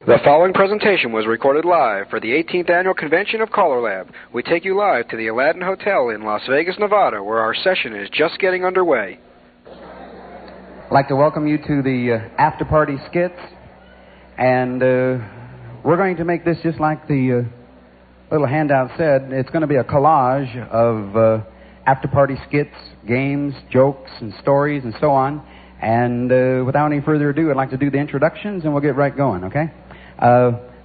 The following presentation was recorded live for the 18th Annual Convention of CALLERLAB. We take you live to the Aladdin Hotel in Las Vegas, Nevada, where our session is just getting underway. I'd like to welcome you to the after-party skits, and we're going to make this just like the little handout said. It's going to be a collage of after-party skits, games, jokes, and stories, and so on. And without any further ado, I'd like to do the introductions, and we'll get right going, okay?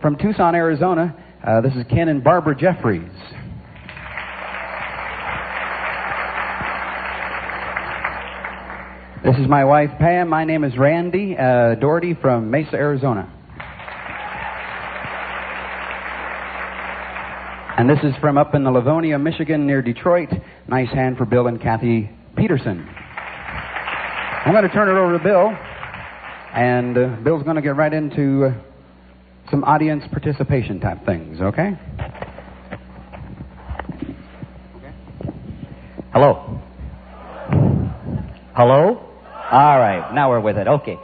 From Tucson, Arizona, this is Ken and Barbara Jeffries. This is my wife, Pam. My name is Randy Dougherty from Mesa, Arizona. And this is from up in the Livonia, Michigan, near Detroit. Nice hand for Bill and Kathy Peterson. I'm going to turn it over to Bill, and Bill's going to get right into some audience participation type things, okay? Hello? Hello? All right, now we're with it. Okay.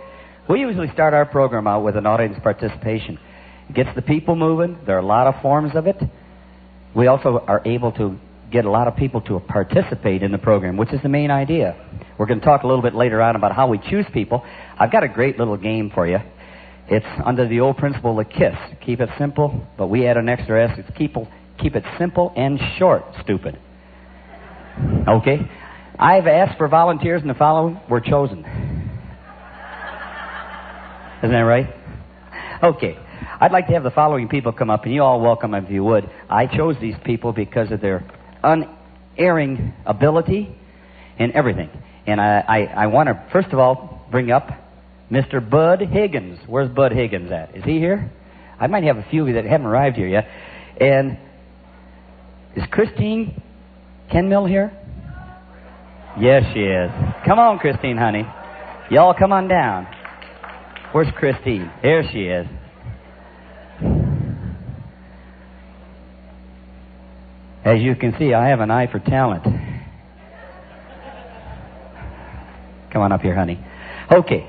We usually start our program out with an audience participation. It gets the people moving. There are a lot of forms of it. We also are able to get a lot of people to participate in the program, which is the main idea. We're going to talk a little bit later on about how we choose people. I've got a great little game for you. It's under the old principle of KISS. Keep it simple, but we add an extra S. It's keep it simple and short, stupid. Okay? I've asked for volunteers, and the following were chosen. Isn't that right? Okay. I'd like to have the following people come up, and you all welcome them if you would. I chose these people because of their unerring ability and everything. And I want to, first of all, bring up Mr. Bud Higgins. Where's Bud Higgins at? Is he here? I might have a few of you that haven't arrived here yet. And is Christine Kenmill here? Yes, she is. Come on, Christine, honey. Y'all come on down. Where's Christine? There she is. As you can see, I have an eye for talent. Come on up here, honey. Okay.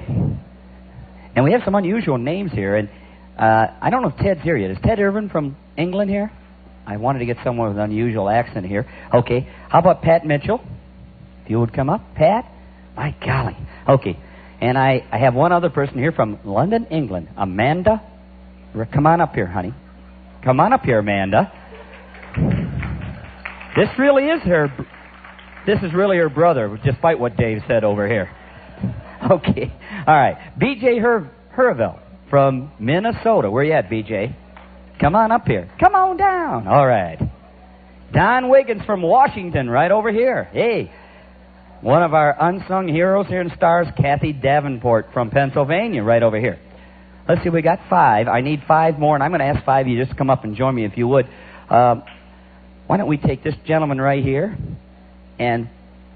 And we have some unusual names here, and I don't know if Ted's here yet. Is Ted Irvin from England here? I wanted to get someone with an unusual accent here. Okay. How about Pat Mitchell? If you would come up. Pat? My golly. Okay. And I have one other person here from London, England. Amanda. Come on up here, honey. Come on up here, Amanda. This really is her. This is really her brother, despite what Dave said over here. Okay. All right. B.J. Herville from Minnesota. Where you at, B.J.? Come on up here. Come on down. All right. Don Wiggins from Washington, right over here. Hey. One of our unsung heroes here in stars, Kathy Davenport from Pennsylvania, right over here. Let's see, we got 5. I need 5 more, and I'm going to ask 5 of you just to come up and join me if you would. Why don't we take this gentleman right here and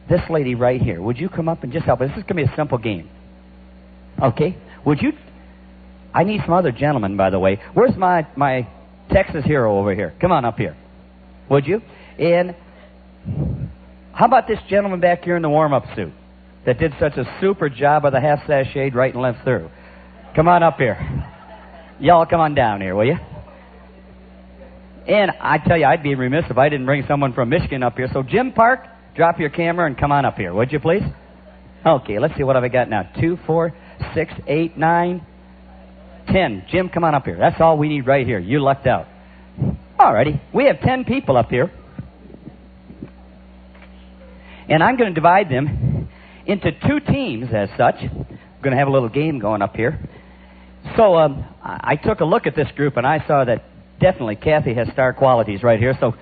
this lady right here. Would you come up and just help us? This is going to be a simple game. Okay? Would you? I need some other gentlemen, by the way. Where's my Texas hero over here? Come on up here. Would you? And how about this gentleman back here in the warm-up suit that did such a super job of the half sashade right and left through? Come on up here. Y'all come on down here, will you? And I tell you, I'd be remiss if I didn't bring someone from Michigan up here. So, Jim Park, drop your camera and come on up here, would you, please? Okay, let's see, what have I got now? 2, 4, 6, 8, 9, 10. Jim, come on up here. That's all we need right here. You lucked out. All righty. We have 10 people up here. And I'm going to divide them into 2 teams as such. We're going to have a little game going up here. So, I took a look at this group, and I saw that definitely Kathy has star qualities right here. So,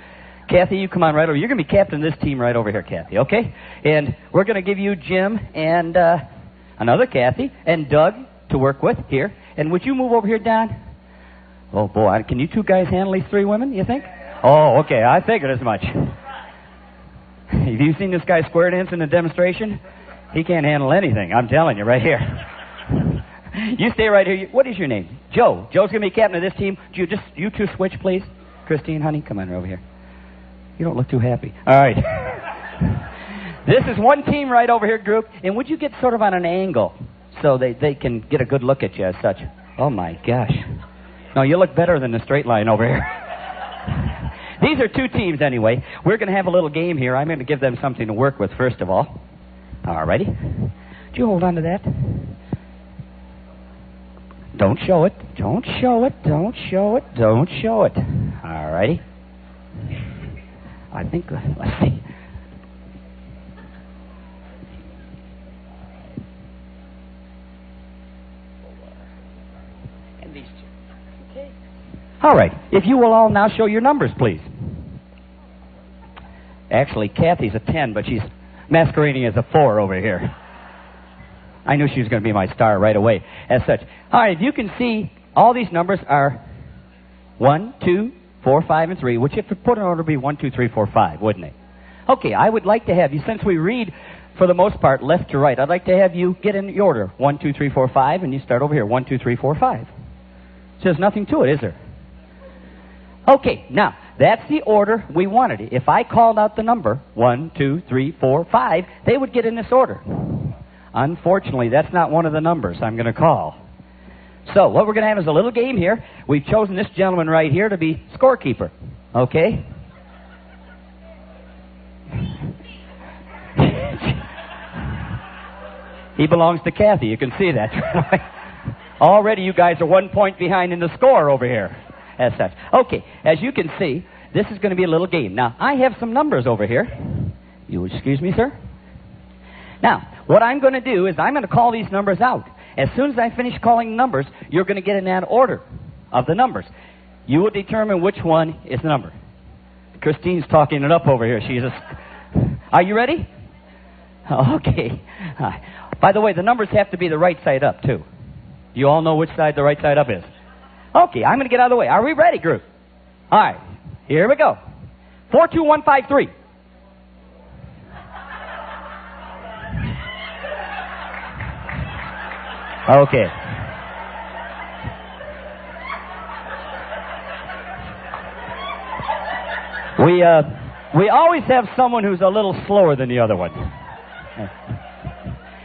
Kathy, you come on right over. You're going to be captain of this team right over here, Kathy, okay? And we're going to give you Jim and another Kathy and Doug to work with here. And would you move over here, Don? Oh, boy. Can you 2 guys handle these 3 women, you think? Oh, okay. I figured as much. Have you seen this guy square dance in the demonstration? He can't handle anything. I'm telling you right here. You stay right here. What is your name? Joe. Joe's going to be captain of this team. You 2 switch, please. Christine, honey, come on over here. You don't look too happy. All right. This is one team right over here, group. And would you get sort of on an angle so they can get a good look at you as such? Oh, my gosh. No, you look better than the straight line over here. These are two teams anyway. We're going to have a little game here. I'm going to give them something to work with first of all. All righty. Would you hold on to that? Don't show it. Don't show it. Don't show it. Don't show it. All righty. I think, let's see. And these two. Okay. All right. If you will all now show your numbers, please. Actually, Kathy's a 10, but she's masquerading as a 4 over here. I knew she was going to be my star right away as such. All right, if you can see, all these numbers are 1, 2, 4, 5, and 3, which if you put in order would be 1, 2, 3, 4, 5, wouldn't it? Okay, I would like to have you, since we read, for the most part, left to right, I'd like to have you get in the order. 1, 2, 3, 4, 5, and you start over here. 1, 2, 3, 4, 5. So there's nothing to it, is there? Okay, now, that's the order we wanted. If I called out the number, 1, 2, 3, 4, 5, they would get in this order. Unfortunately, that's not one of the numbers I'm going to call. So, what we're going to have is a little game here. We've chosen this gentleman right here to be scorekeeper. Okay? He belongs to Kathy. You can see that. Already you guys are 1 point behind in the score over here, as such. Okay, as you can see, this is going to be a little game. Now, I have some numbers over here. You would excuse me, sir? Now, what I'm going to do is I'm going to call these numbers out. As soon as I finish calling numbers, you're going to get in that order of the numbers. You will determine which one is the number. Christine's talking it up over here. Are you ready? Okay. By the way, the numbers have to be the right side up, too. You all know which side the right side up is. Okay, I'm going to get out of the way. Are we ready, group? All right, here we go. 4, 2, 1, 5, 3. Okay. We always have someone who's a little slower than the other one.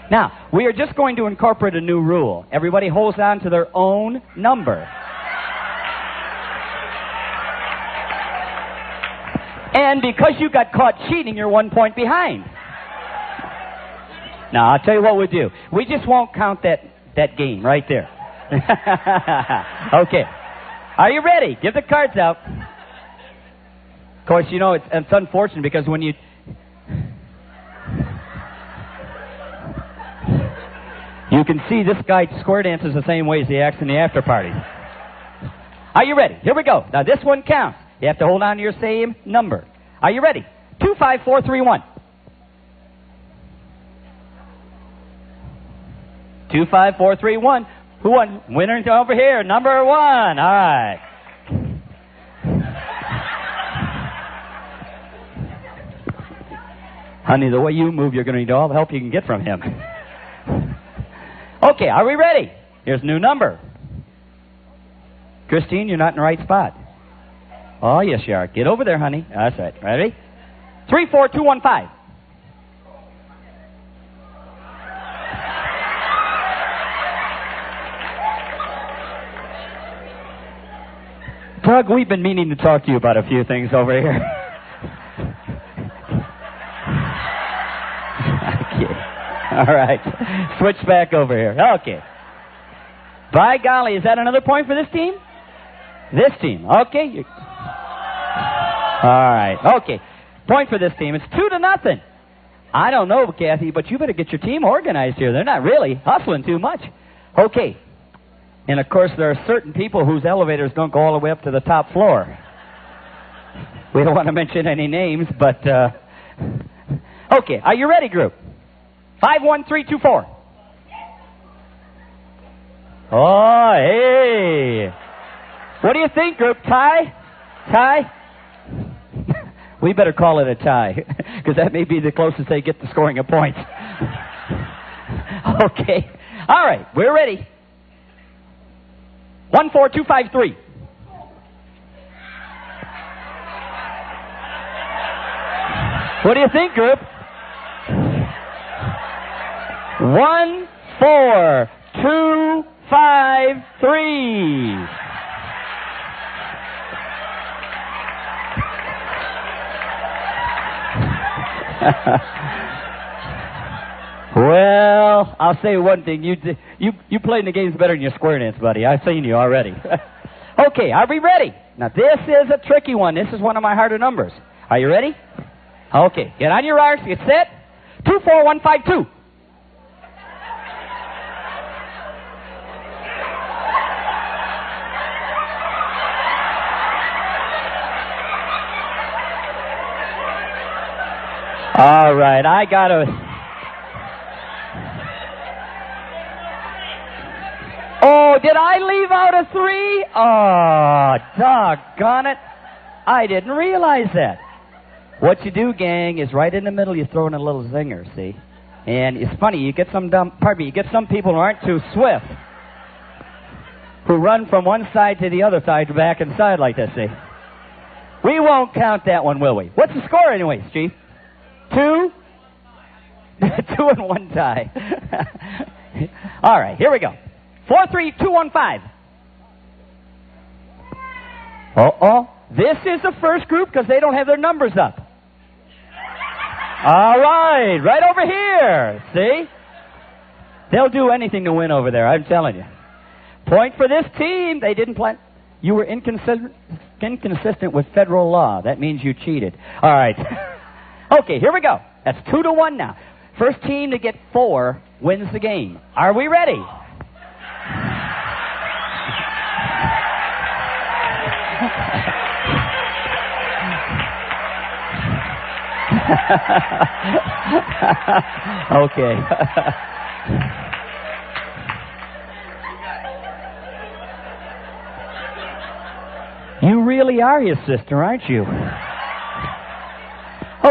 Now, we are just going to incorporate a new rule. Everybody holds on to their own number. And because you got caught cheating, you're 1 point behind. Now, I'll tell you what we'll do. We just won't count that game right there. Okay. Are you ready? Give the cards out. Of course, you know, it's unfortunate because when you... You can see this guy square dances the same way as he acts in the after party. Are you ready? Here we go. Now, this one counts. You have to hold on to your same number. Are you ready? 2, 5, 4, 3, 1. 2, 5, 4, 3, 1. Who won? Winner over here, number 1. All right. Honey, the way you move, you're going to need all the help you can get from him. Okay, are we ready? Here's a new number. Christine, you're not in the right spot. Oh, yes, you are. Get over there, honey. That's right. Ready? 3, 4, 2, 1, 5. Doug, we've been meaning to talk to you about a few things over here. Okay. All right. Switch back over here. Okay. By golly, is that another point for this team? This team. Okay. All right. Okay. Point for this team. It's 2-0. I don't know, Kathy, but you better get your team organized here. They're not really hustling too much. Okay. And, of course, there are certain people whose elevators don't go all the way up to the top floor. We don't want to mention any names, but... Okay. Are you ready, group? 5, 1, 3, 2, 4. Oh, hey. What do you think, group? Tie? Tie? We better call it a tie, because that may be the closest they get to scoring a point. Okay. All right. We're ready. 1, 4, 2, 5, 3. What do you think, group? 1, 4, 2, 5, 3. Well, I'll say one thing. You played in the games better than your square dance, buddy. I've seen you already. Okay, are we ready? Now, this is a tricky one. This is one of my harder numbers. Are you ready? Okay, get on your arcs, get set. 24152. All right, I got to... Oh, did I leave out a 3? Oh, doggone it. I didn't realize that. What you do, gang, is right in the middle you throw in a little zinger, see? And it's funny, you get some you get some people who aren't too swift, who run from one side to the other side, back and side like this, see? We won't count that one, will we? What's the score anyways, Chief? 2? 2 and 1 tie. All right, here we go. 43215. Uh-oh. This is the first group because they don't have their numbers up. All right, right over here. See? They'll do anything to win over there, I'm telling you. Point for this team. They didn't plan. You were inconsistent with federal law. That means you cheated. All right. Okay, here we go. That's 2-1 now. First team to get 4 wins the game. Are we ready? Okay. You really are his sister, aren't you?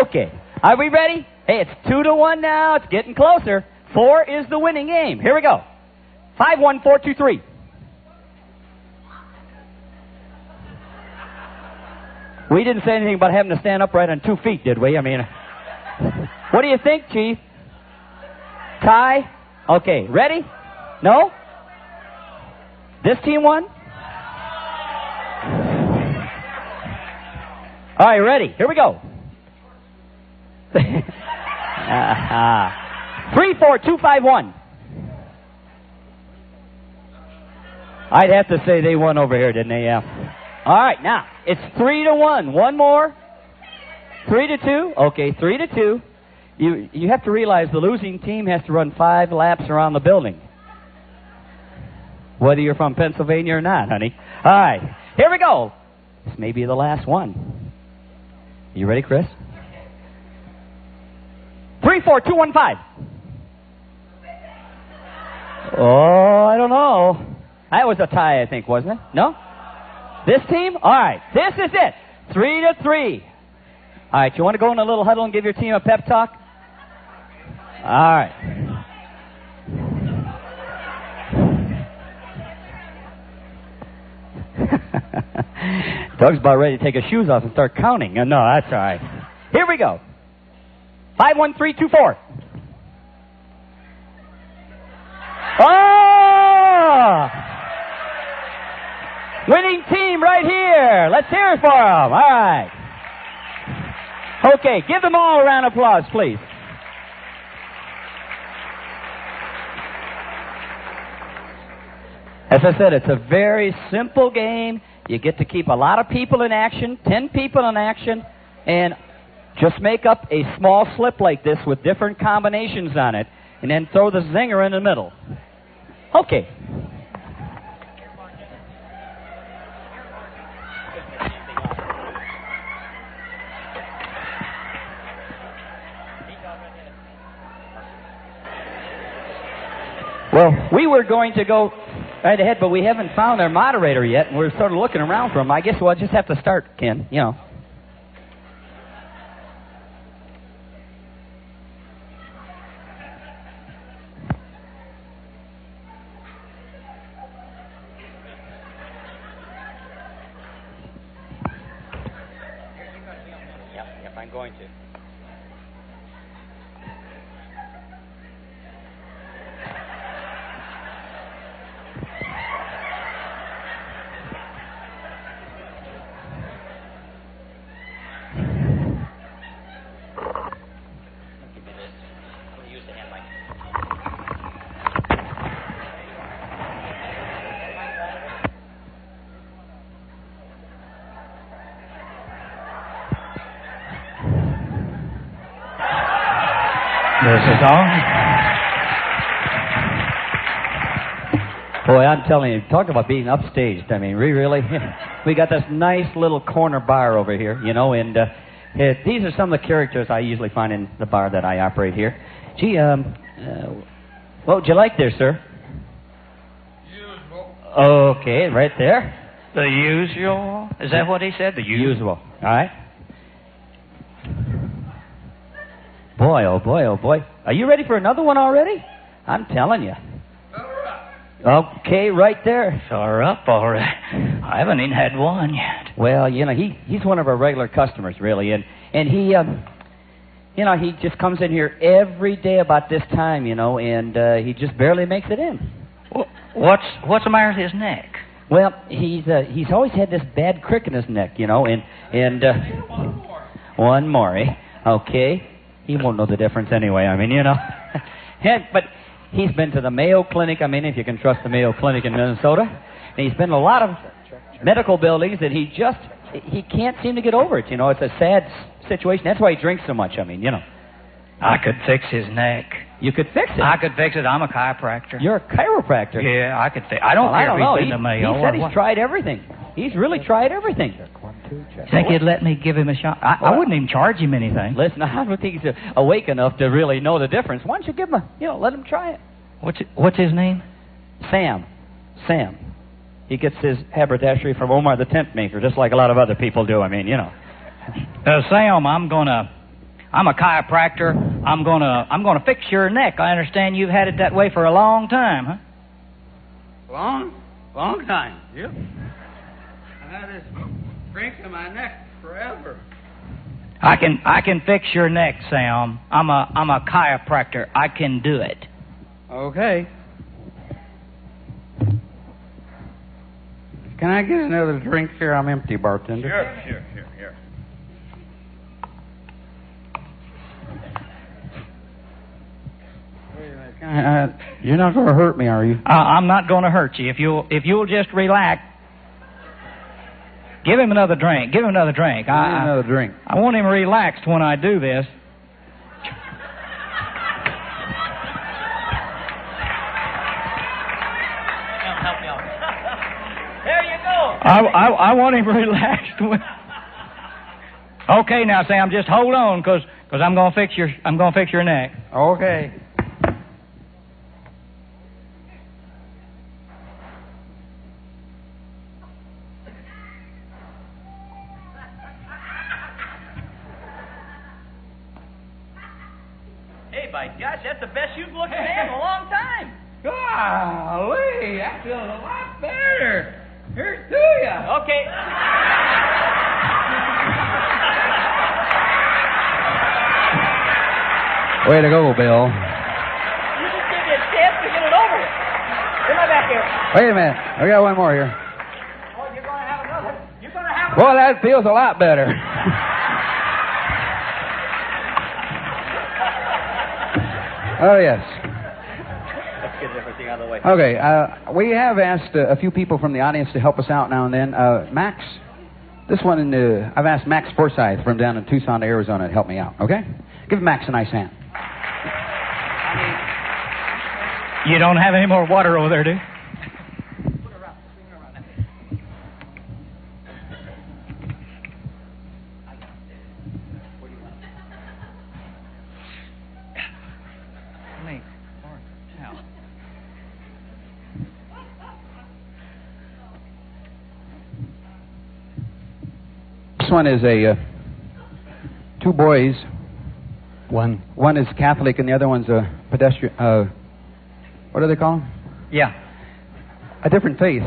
Okay. Are we ready? Hey, it's 2-1 now. It's getting closer. 4 is the winning game. Here we go. 51423. We didn't say anything about having to stand upright on 2 feet, did we? I mean, what do you think, Chief? Tie? Okay, ready? No? This team won? All right, ready. Here we go. 34251. I'd have to say they won over here, didn't they? Yeah. All right, now, it's 3-1. One more. 3-2. Okay, 3-2. You have to realize the losing team has to run 5 laps around the building. Whether you're from Pennsylvania or not, honey. All right, here we go. This may be the last one. You ready, Chris? 34215. Oh, I don't know. That was a tie, I think, wasn't it? No? This team? All right. This is it. 3-3. All right. You want to go in a little huddle and give your team a pep talk? All right. Doug's about ready to take his shoes off and start counting. No, that's all right. Here we go. 51324. Oh! Winning team right here. Let's hear it for them. All right. Okay, give them all a round of applause, please. As I said, it's a very simple game. You get to keep a lot of people in action, 10 people in action, and just make up a small slip like this with different combinations on it, and then throw the zinger in the middle. Okay. Well, we were going to go right ahead, but we haven't found our moderator yet, and we're sort of looking around for him. I guess we'll just have to start, Ken, you know. Yep, I'm going to. This is all. Boy, I'm telling you, talk about being upstaged. I mean, really, we got this nice little corner bar over here, you know, and these are some of the characters I usually find in the bar that I operate here. Gee, what would you like there, sir? Usual. Okay, right there. The usual? Is that what he said? The usual. All right. Boy, oh boy, oh boy. Are you ready for another one already? I'm telling you. Okay, right there. You're up already. I haven't even had one yet. Well, you know, he's one of our regular customers, really, and he, you know, he just comes in here every day about this time, you know, and he just barely makes it in. What's the matter with his neck? Well, he's always had this bad crick in his neck, you know, and one more, eh? Okay. He won't know the difference anyway. I mean, you know. But he's been to the Mayo Clinic. I mean, if you can trust the Mayo Clinic in Minnesota. And he's been to a lot of medical buildings that he can't seem to get over it. You know, it's a sad situation. That's why he drinks so much. I mean, you know. I could fix his neck. You could fix it. I could fix it. I'm a chiropractor. You're a chiropractor? Yeah, I could fix it. I don't care if he's been to Mayo. He said he's tried everything. He's really tried everything. Think he'd let me give him a shot? I wouldn't even charge him anything. Listen, I don't think he's awake enough to really know the difference. Why don't you give him let him try it. What's his name? Sam. He gets his haberdashery from Omar the tent maker, just like a lot of other people do. I mean, you know. Sam, I'm a chiropractor. I'm gonna fix your neck. I understand you've had it that way for a long time, huh? Long time. Yep. I had this drink in my neck forever. I can fix your neck, Sam. I'm a chiropractor. I can do it. Okay. Can I get another drink here? I'm empty, bartender. Sure. Wait a minute. You're not going to hurt me, are you? I'm not going to hurt you. If you'll just relax. Give him another drink. Give him another drink. Another drink. I want him relaxed when I do this. Help me out. There you go. I want him relaxed. Okay, now Sam, just hold on, because I'm gonna fix your neck. Okay. Hey, by gosh, that's the best you've looked at in a long time. Golly, that feels a lot better. Here's to ya. Okay. Way to go, Bill. You just give me a chance to get it over. Come on back here. Wait a minute. I got one more here. Oh, you're going to have another. You're going to have Well, that feels a lot better. Oh, yes. Let's get everything out of the way. Okay, we have asked a few people from the audience to help us out now and then. Max, this one, I've asked Max Forsyth from down in Tucson, Arizona to help me out, okay? Give Max a nice hand. You don't have any more water over there, do you? This one is two boys. One is Catholic and the other one's a pedestrian. What do they call them? Yeah. A different faith.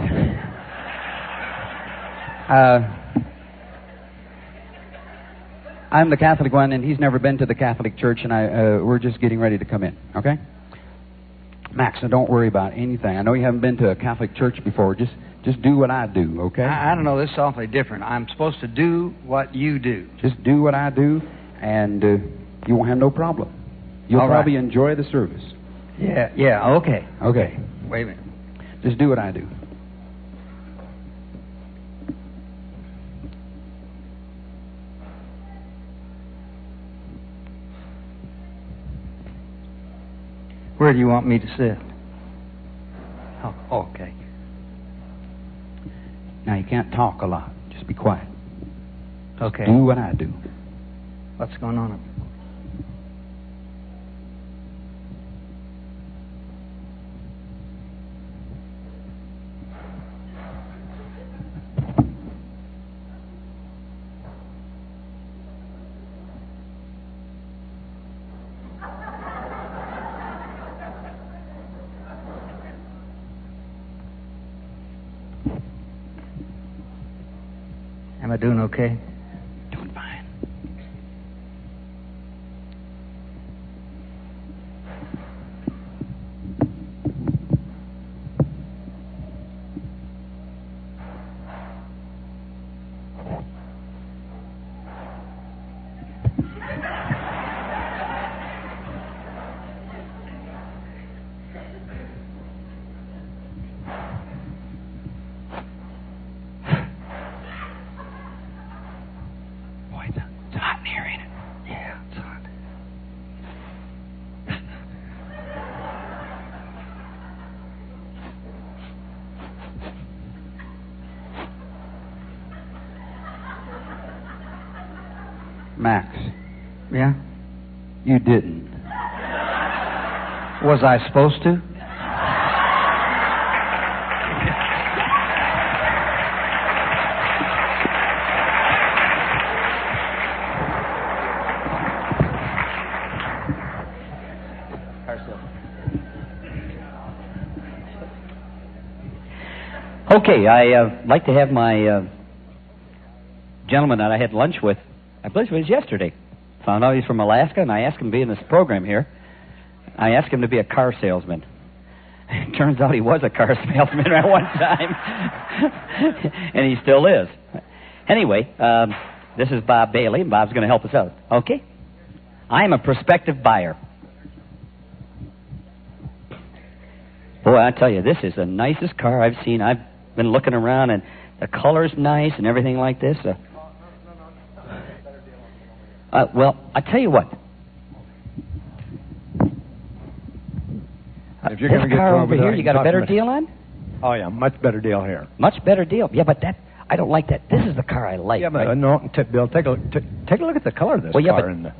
I'm the Catholic one, and he's never been to the Catholic church, and we're just getting ready to come in. Okay, Max, now don't worry about anything. I know you haven't been to a Catholic church before. Just do what I do, okay? I don't know. This is awfully different. I'm supposed to do what you do. Just do what I do, and you won't have no problem. You'll probably enjoy the service. Yeah, okay. Okay. Wait a minute. Just do what I do. Where do you want me to sit? Oh, okay. Now, you can't talk a lot. Just be quiet. Okay. Do what I do. What's going on? Am I doing okay? Doing fine. Max. Yeah? You didn't. Was I supposed to? Okay, I'd like to have my gentleman that I had lunch with, I believe it was yesterday. Found out he's from Alaska, and I asked him to be in this program here. I asked him to be a car salesman. It turns out he was a car salesman at one time. And he still is. Anyway, this is Bob Bailey, and Bob's going to help us out. Okay? I am a prospective buyer. Boy, I tell you, this is the nicest car I've seen. I've been looking around, and the color's nice and everything like this. Well, I tell you what. If you're going to this get car thrown over here, you got a better deal on? Oh yeah, much better deal here. Much better deal. Yeah, but that I don't like that. This is the car I like. Yeah, but right? no, Bill, take a look at the color of this well, yeah, car.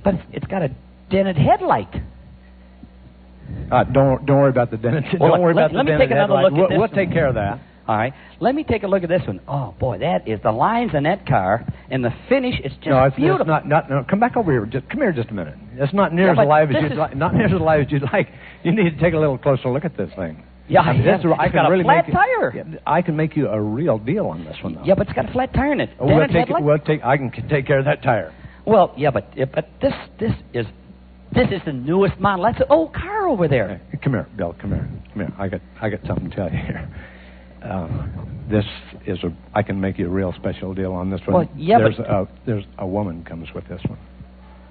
but it's got a dented headlight. Don't worry about the dented. Well, don't worry about let the me dented take another headlight. look at this We'll one. take care of that. All right. Let me take a look at this one. Oh boy, that is the lines in that car and the finish. It's just No, it's beautiful. not. No, come back over here. Come here just a minute. It's not near Yeah, as but alive as this you'd is- like. Not near as alive as you'd like. You need to take a little closer look at this thing. Yeah, I mean, it's got a flat tire. I can make you a real deal on this one, though. Yeah, but it's got a flat tire in it. We'll Dented headlight? I can take care of that tire. Well, yeah, but this is the newest model. That's an old car over there. Hey, come here, Bill. Come here. I got something to tell you here. This is I can make you a real special deal on this one. Well, yeah, there's a woman comes with this one.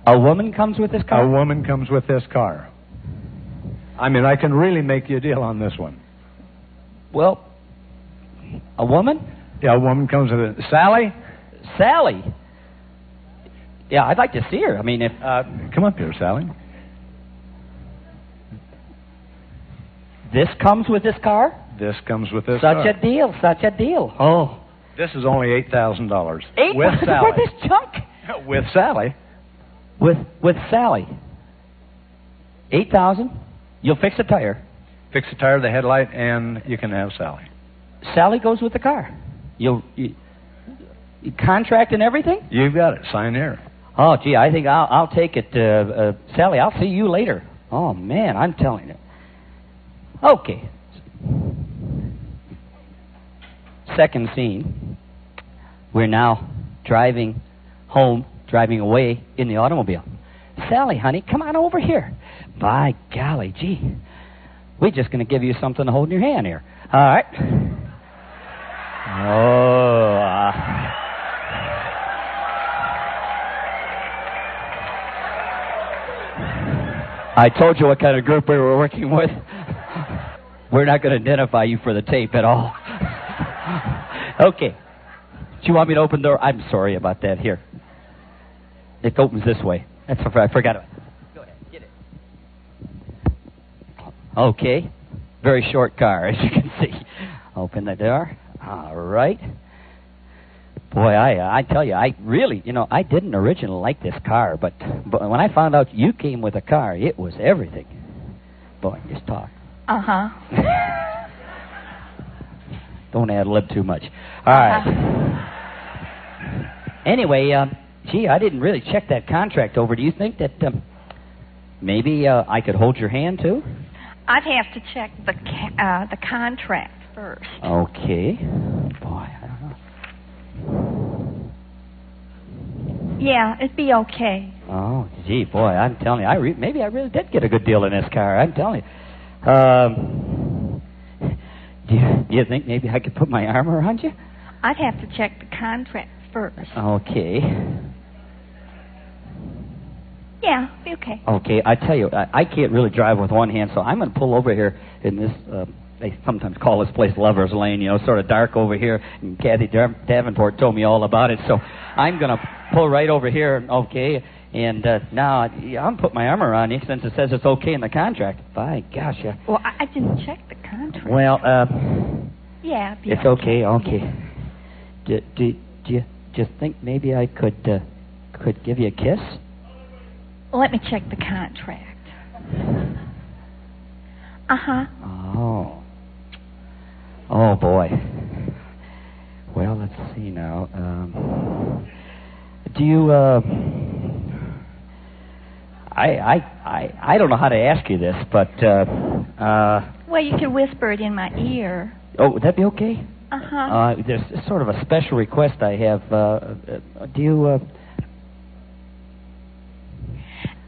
A woman comes with this car? A woman comes with this car. I mean, I can really make you a deal on this one. Well, a woman? Yeah, a woman comes with it. Sally? Sally? Yeah, I'd like to see her. I mean, if... come up here, Sally. This comes with this car? This comes with this car. Such a deal. Oh. This is only $8,000. $8,000 With Sally. for this junk? With Sally. With Sally. $8,000? You'll fix a tire. Fix the tire, the headlight, and you can have Sally. Sally goes with the car. You contract and everything? You've got it. Sign here. Oh, gee, I think I'll take it. Sally, I'll see you later. Oh, man, I'm telling you. Okay. Second scene. We're now driving away in the automobile. Sally, honey, come on over here. By golly, gee. We're just going to give you something to hold in your hand here. All right. I told you what kind of group we were working with. We're not going to identify you for the tape at all. Okay. Do you want me to open the door? I'm sorry about that. Here. It opens this way. That's I forgot it. Go ahead. Get it. Okay. Very short car, as you can see. Open the door. All right. Boy, I tell you, I really, I didn't originally like this car, but when I found out you came with a car, it was everything. Boy, just talk. Uh-huh. Don't ad-lib too much. All right. Anyway, gee, I didn't really check that contract over. Do you think that maybe I could hold your hand, too? I'd have to check the contract first. Okay. Boy, I don't know. Yeah, it'd be okay. Oh, gee, boy, I'm telling you, maybe I really did get a good deal in this car. I'm telling you. Do you think maybe I could put my arm around you? I'd have to check the contract first. Okay. Yeah, be okay. Okay, I tell you, I can't really drive with one hand, so I'm going to pull over here in this, they sometimes call this place Lover's Lane, sort of dark over here, and Kathy Davenport told me all about it, so I'm going to pull right over here, okay, and now I'm going to put my arm around you since it says it's okay in the contract. By gosh, yeah. Well, I didn't check the contract. Well, yeah, it's okay, okay. Do you just think maybe I could give you a kiss? Let me check the contract. Uh-huh. Oh, boy. Well, let's see now. Do you, I don't know how to ask you this, but, well, you can whisper it in my ear. Oh, would that be okay? Uh-huh. There's sort of a special request I have. Do you,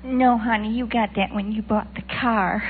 No, honey, you got that when you bought the car.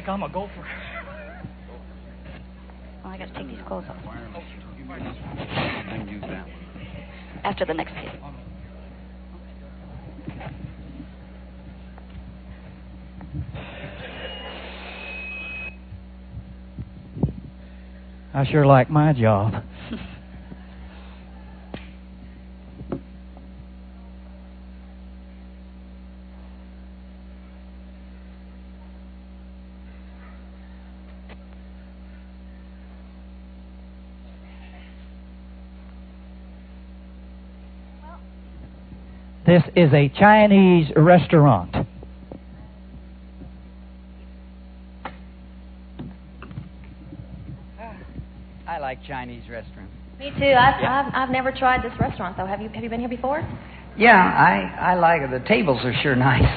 I'm a gopher. Oh, I got to take these clothes off. After the next kid. I sure like my job. This is a Chinese restaurant. I like Chinese restaurants. Me too. I've never tried this restaurant though. Have you been here before? Yeah, I like it. The tables are sure nice.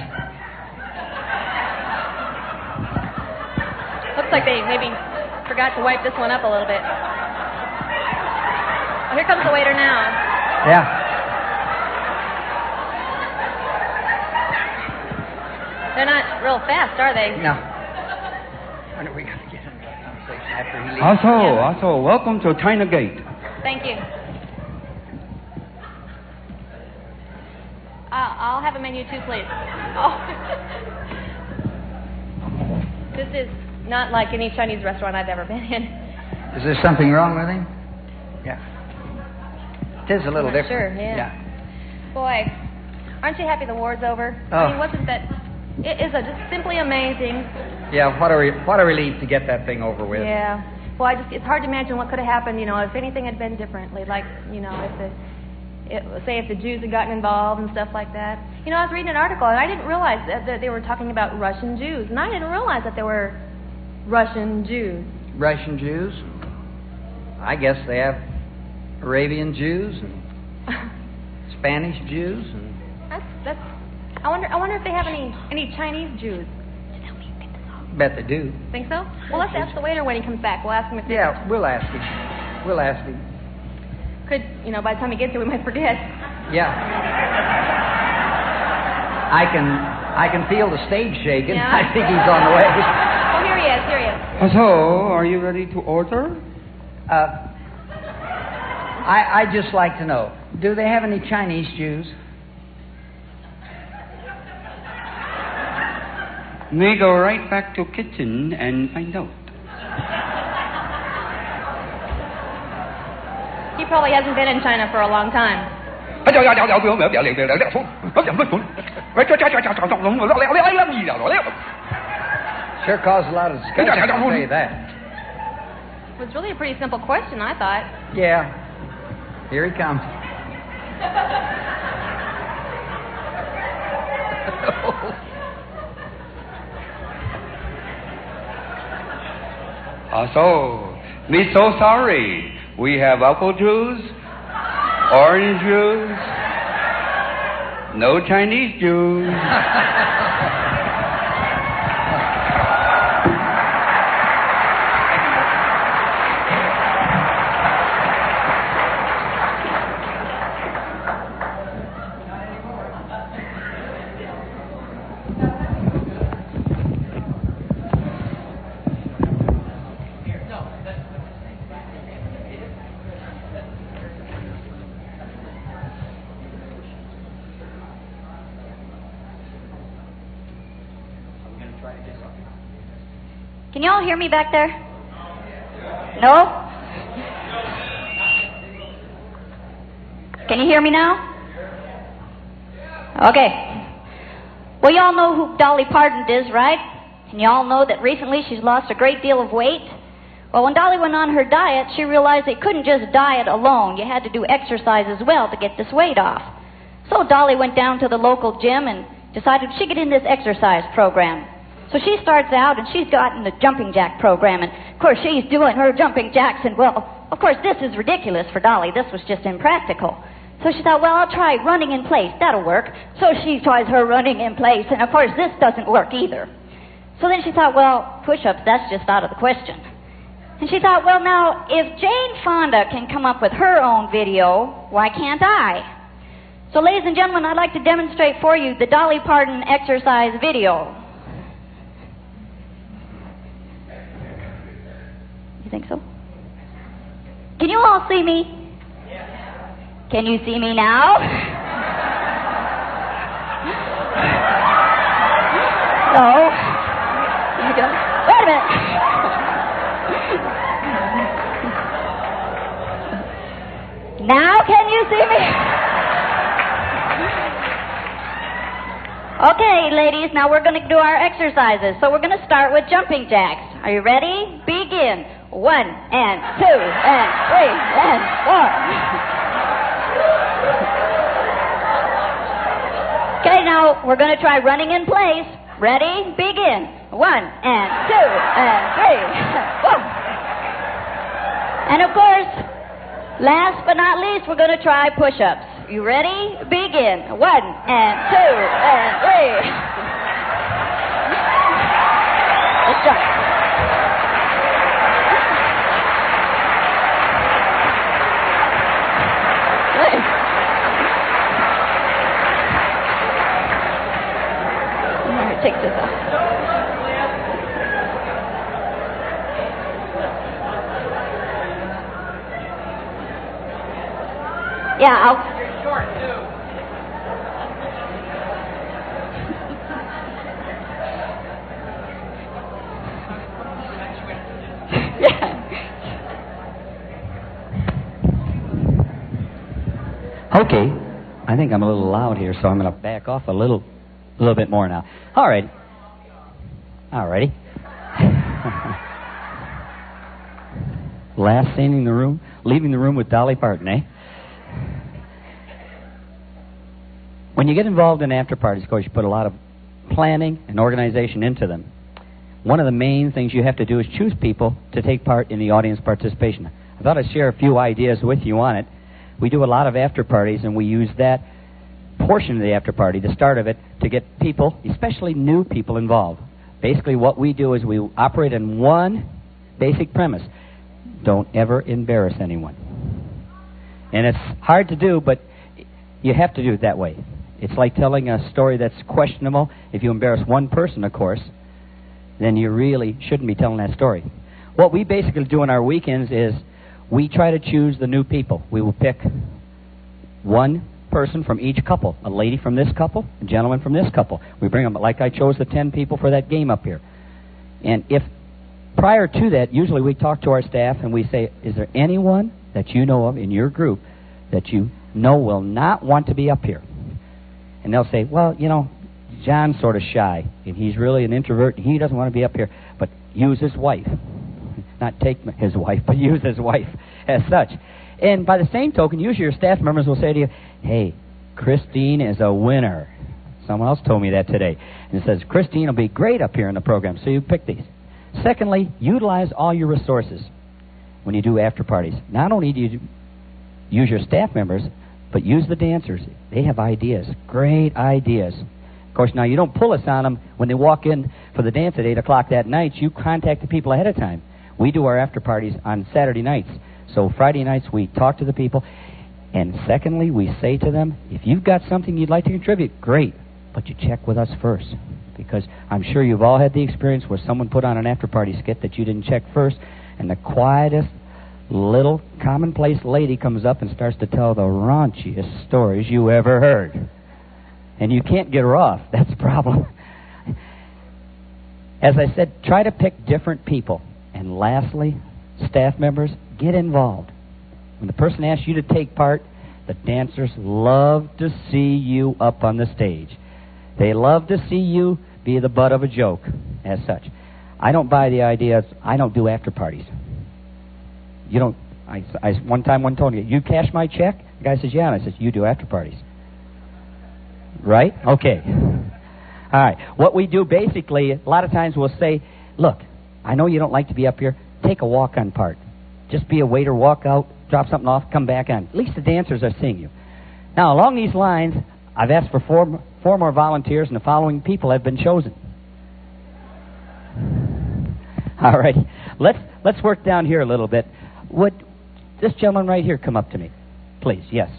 Looks like they maybe forgot to wipe this one up a little bit. Oh, here comes the waiter now. Yeah. They're not real fast, are they? No. When are we going to get into that conversation after he leaves? Also, welcome to China Gate. Thank you. I'll have a menu too, please. Oh. This is not like any Chinese restaurant I've ever been in. Is there something wrong with him? Yeah. It is a little different. Sure, yeah. Boy, aren't you happy the war's over? Oh. I mean, wasn't that... It is just simply amazing. Yeah, what a relief to get that thing over with. Yeah. Well, it's hard to imagine what could have happened, if anything had been differently. Like, if the Jews had gotten involved and stuff like that. I was reading an article, and I didn't realize that they were talking about Russian Jews. And I didn't realize that there were Russian Jews. Russian Jews? I guess they have Arabian Jews and Spanish Jews. And That's... I wonder if they have any Chinese Jews. Bet they do. Think so? Well, let's ask the waiter when he comes back. We'll ask him if they Yeah, we'll ask him. We'll ask him. could, by the time he gets here, we might forget. Yeah. I can feel the stage shaking. Yeah? I think he's on the way. Oh, here he is. Here he is. So, are you ready to order? I'd just like to know, do they have any Chinese Jews? We go right back to kitchen and find out. He probably hasn't been in China for a long time. Sure caused a lot of discussion, I'll tell you that. It was really a pretty simple question, I thought. Yeah. Here he comes. So, we're so sorry. We have apple juice, orange juice, no Chinese juice. Can you all hear me back there? No? Can you hear me now? Okay. Well, you all know who Dolly Parton is, right? And you all know that recently she's lost a great deal of weight. Well, when Dolly went on her diet, she realized they couldn't just diet alone. You had to do exercise as well to get this weight off. So Dolly went down to the local gym and decided she'd get in this exercise program. So she starts out, and she's gotten the jumping jack program, and of course she's doing her jumping jacks, and well, of course this is ridiculous for Dolly. This was just impractical. So she thought, well, I'll try running in place. That'll work. So she tries her running in place, and of course this doesn't work either. So then she thought, well, push-ups, that's just out of the question. And she thought, well, now, if Jane Fonda can come up with her own video, why can't I? So, ladies and gentlemen, I'd like to demonstrate for you the Dolly Parton exercise video. You think so? Can you all see me? Can you see me now? No. You don't. Wait a minute. Now can you see me? Okay, ladies, now we're going to do our exercises. So we're going to start with jumping jacks. Are you ready? Begin. 1 and 2 and 3 and 4. Okay, now we're going to try running in place. Ready? Begin. 1 and 2 and 3. 4. And of course, last but not least, we're going to try push-ups. You ready? Begin. 1 and 2 and 3. Let's try. Take this off. Yeah, I'll... You're short, too. Yeah. Okay. I think I'm a little loud here, so I'm going to back off a little bit more now. All right. All righty. Last scene in the room, leaving the room with Dolly Parton, eh? When you get involved in after parties, of course, you put a lot of planning and organization into them. One of the main things you have to do is choose people to take part in the audience participation. I thought I'd share a few ideas with you on it. We do a lot of after parties, and we use that portion of the after party, the start of it, to get people, especially new people, involved. Basically, what we do is we operate in one basic premise. Don't ever embarrass anyone. And it's hard to do, but you have to do it that way. It's like telling a story that's questionable. If you embarrass one person, of course, then you really shouldn't be telling that story. What we basically do on our weekends is we try to choose the new people. We will pick one person from each couple, a lady from this couple, a gentleman from this couple. We bring them, like I chose the 10 people for that game up here. And if prior to that, usually we talk to our staff and we say, is there anyone that you know of in your group that you know will not want to be up here? And they'll say, well, you know, John's sort of shy, and he's really an introvert, and he doesn't want to be up here, but use his wife. Not take his wife, but use his wife as such. And by the same token, usually your staff members will say to you, hey, Christine is a winner. Someone else told me that today. And it says, Christine will be great up here in the program, so you pick these. Secondly, utilize all your resources when you do after parties. Not only do you use your staff members, but use the dancers. They have ideas, great ideas. Of course, now you don't pull us on them when they walk in for the dance at 8 o'clock that night. You contact the people ahead of time. We do our after parties on Saturday nights. So Friday nights we talk to the people. And secondly, we say to them, if you've got something you'd like to contribute, great. But you check with us first. Because I'm sure you've all had the experience where someone put on an after party skit that you didn't check first. And the quietest little commonplace lady comes up and starts to tell the raunchiest stories you ever heard. And you can't get her off. That's the problem. As I said, try to pick different people. And lastly, staff members, get involved. When the person asks you to take part, the dancers love to see you up on the stage. They love to see you be the butt of a joke, as such. I don't buy the idea of, I don't do after parties. You don't, one time one told me, you cash my check? The guy says, yeah. And I says, you do after parties. Right? Okay. All right. What we do basically, a lot of times we'll say, look, I know you don't like to be up here. Take a walk-on part. Just be a waiter, walk out, drop something off, come back on. At least the dancers are seeing you. Now, along these lines, I've asked for four more volunteers, and the following people have been chosen. All right. Let's work down here a little bit. Would this gentleman right here come up to me? Please, yes.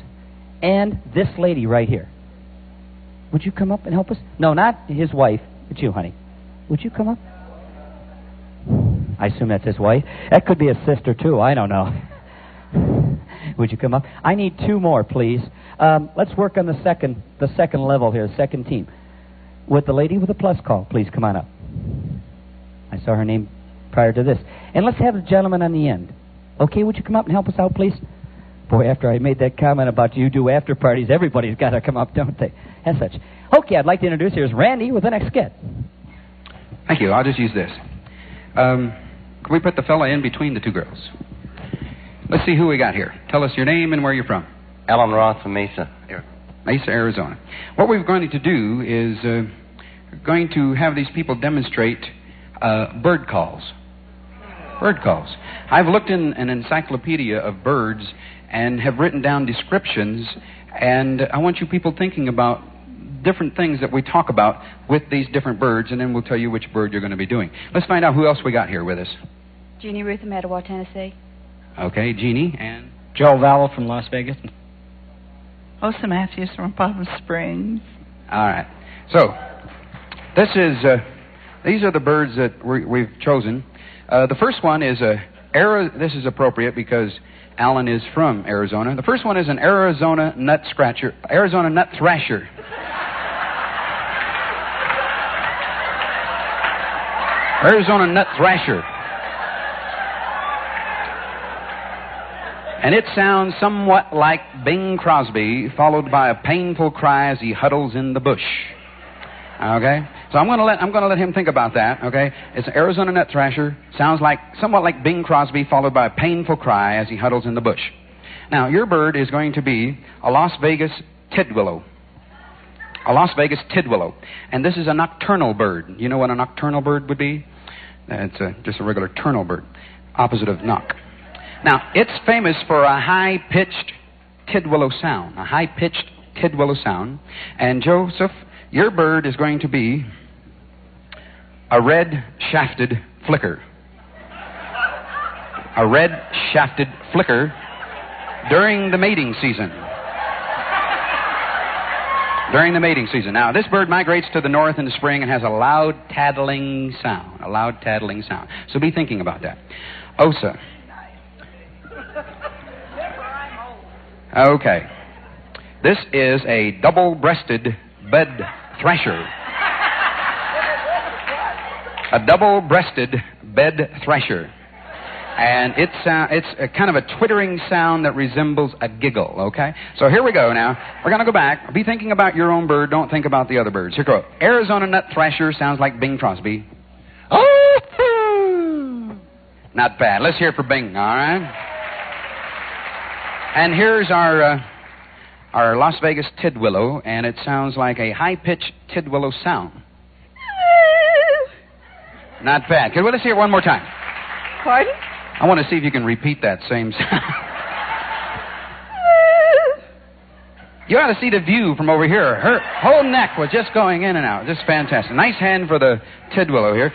And this lady right here. Would you come up and help us? No, not his wife, but you, honey. Would you come up? I assume that's his wife. That could be his sister, too. I don't know. Would you come up? I need two more, please. Let's work on the second level here, the second team. Would the lady with the plus call please come on up? I saw her name prior to this. And let's have the gentleman on the end. Okay, would you come up and help us out, please? Boy, after I made that comment about you do after parties, everybody's got to come up, don't they? As such. Okay, I'd like to introduce here's Randy with the next skit. Thank you. I'll just use this. Can we put the fella in between the two girls? Let's see who we got here. Tell us your name and where you're from. Alan Roth from Mesa. Mesa, Arizona. What we're going to do is going to have these people demonstrate bird calls. Bird calls. I've looked in an encyclopedia of birds and have written down descriptions, and I want you people thinking about different things that we talk about with these different birds, and then we'll tell you which bird you're going to be doing. Let's find out who else we got here with us. Jeannie Ruth from Etowah, Tennessee. Okay, Jeannie and... Joel Vowell from Las Vegas. Osa Matthews from Palm Springs. All right. So, these are the birds that we've chosen. The first one is this is appropriate because Alan is from Arizona. The first one is an Arizona nut thrasher. Arizona nut thrasher. And it sounds somewhat like Bing Crosby, followed by a painful cry as he huddles in the bush. Okay? So I'm going to let him think about that, okay? It's an Arizona nut thrasher, sounds like somewhat like Bing Crosby, followed by a painful cry as he huddles in the bush. Now, your bird is going to be a Las Vegas tidwillow. A Las Vegas tidwillow. And this is a nocturnal bird. You know what a nocturnal bird would be? It's just a regular turnal bird, opposite of knock. Now, it's famous for a high-pitched tidwillow sound, a high-pitched tidwillow sound. And Joseph, your bird is going to be a red shafted flicker. A red shafted flicker during the mating season. During the mating season. Now, this bird migrates to the north in the spring and has a loud tattling sound. A loud tattling sound. So be thinking about that. Osa. Okay. This is a double-breasted bed thrasher. A double-breasted bed thrasher. And it's a kind of a twittering sound that resembles a giggle, okay? So here we go now. We're going to go back. Be thinking about your own bird. Don't think about the other birds. Here we go. Arizona nut thrasher sounds like Bing Crosby. Oh! Not bad. Let's hear it for Bing, all right? And here's our Las Vegas tidwillow, and it sounds like a high-pitched tidwillow sound. Not bad. Okay, well, let's hear it one more time. Pardon? I want to see if you can repeat that same sound. You ought to see the view from over here. Her whole neck was just going in and out. Just fantastic. Nice hand for the tidwillow here.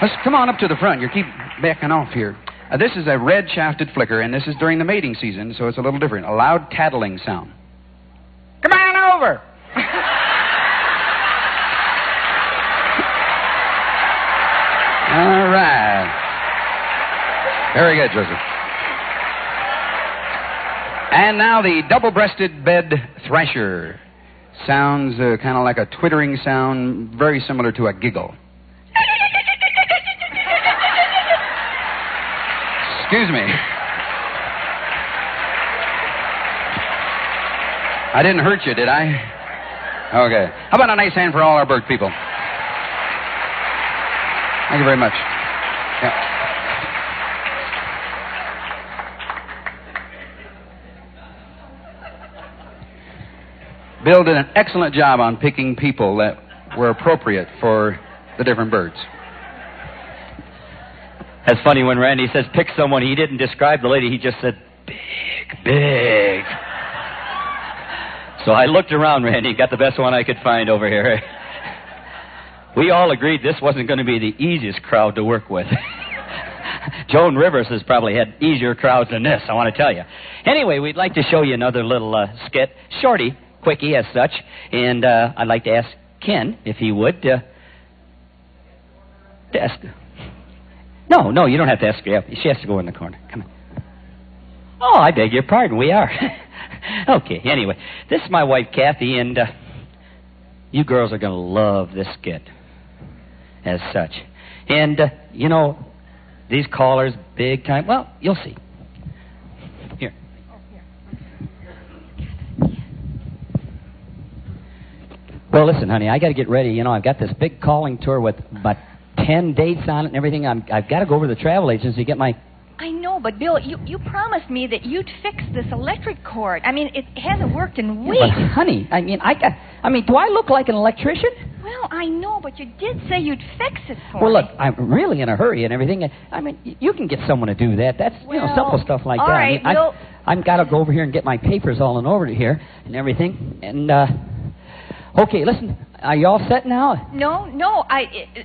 Let's come on up to the front. You keep backing off here. This is a red-shafted flicker, and this is during the mating season, so it's a little different. A loud tattling sound. Come on over! All right. Very good, Joseph. And now the double-breasted bed thrasher. Sounds kind of like a twittering sound, very similar to a giggle. Excuse me. I didn't hurt you, did I? Okay. How about a nice hand for all our bird people? Thank you very much. Yeah. Bill did an excellent job on picking people that were appropriate for the different birds. That's funny when Randy says pick someone, he didn't describe the lady, he just said big, big. So I looked around, Randy, got the best one I could find over here. We all agreed this wasn't going to be the easiest crowd to work with. Joan Rivers has probably had easier crowds than this, I want to tell you. Anyway, we'd like to show you another little skit, shorty, quickie as such, and I'd like to ask Ken, if he would, to ask... No, you don't have to ask her. She has to go in the corner. Come on. Oh, I beg your pardon, we are. Okay, anyway, this is my wife, Kathy, and you girls are going to love this skit as such. And, you know, these callers, big time, well, you'll see. Here. Well, listen, honey, I got to get ready. You know, I've got this big calling tour with about 10 dates on it and everything. I've got to go over to the travel agency to get my... I know, but Bill, you promised me that you'd fix this electric cord. I mean, it hasn't worked in weeks. But, honey, I mean, do I look like an electrician? Well, I know, but you did say you'd fix it for me. Well, look, I'm really in a hurry and everything. I mean, you can get someone to do that. That's, simple stuff like all that. Right, I mean, I've got to go over here and get my papers all in over to here and everything. And, okay, listen, are you all set now? No,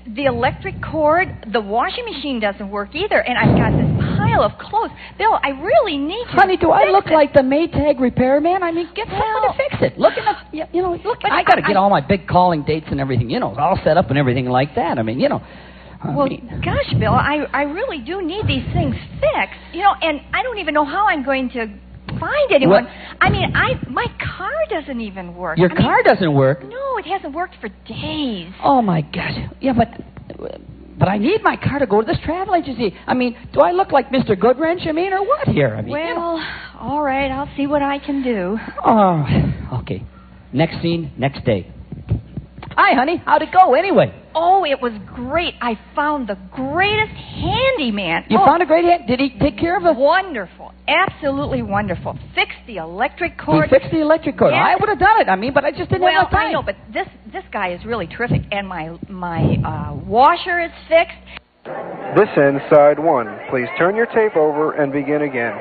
the electric cord, the washing machine doesn't work either, and I've got this pile of clothes. Bill, I really need you. Honey, do I look like the Maytag repairman? I mean, get someone to fix it. Look at I got to get all my big calling dates and everything, all set up and everything like that. I mean, gosh, Bill, I really do need these things fixed, and I don't even know how I'm going to find anyone. What? I mean, my car doesn't even work. Your car doesn't work? No, it hasn't worked for days. Oh, my gosh. Yeah, but I need my car to go to this travel agency. I mean, do I look like Mr. Goodwrench, or what here? I mean, all right, I'll see what I can do. Oh, okay. Next scene, next day. Hi, honey. How'd it go anyway? Oh, it was great. I found the greatest handyman. You found a great hand? Did he take care of it? Wonderful. Absolutely wonderful. Fixed the electric cord. He fixed the electric cord. Yes. I would have done it. But I just didn't have enough time. I know, but this guy is really terrific. And my washer is fixed. This ends side one. Please turn your tape over and begin again.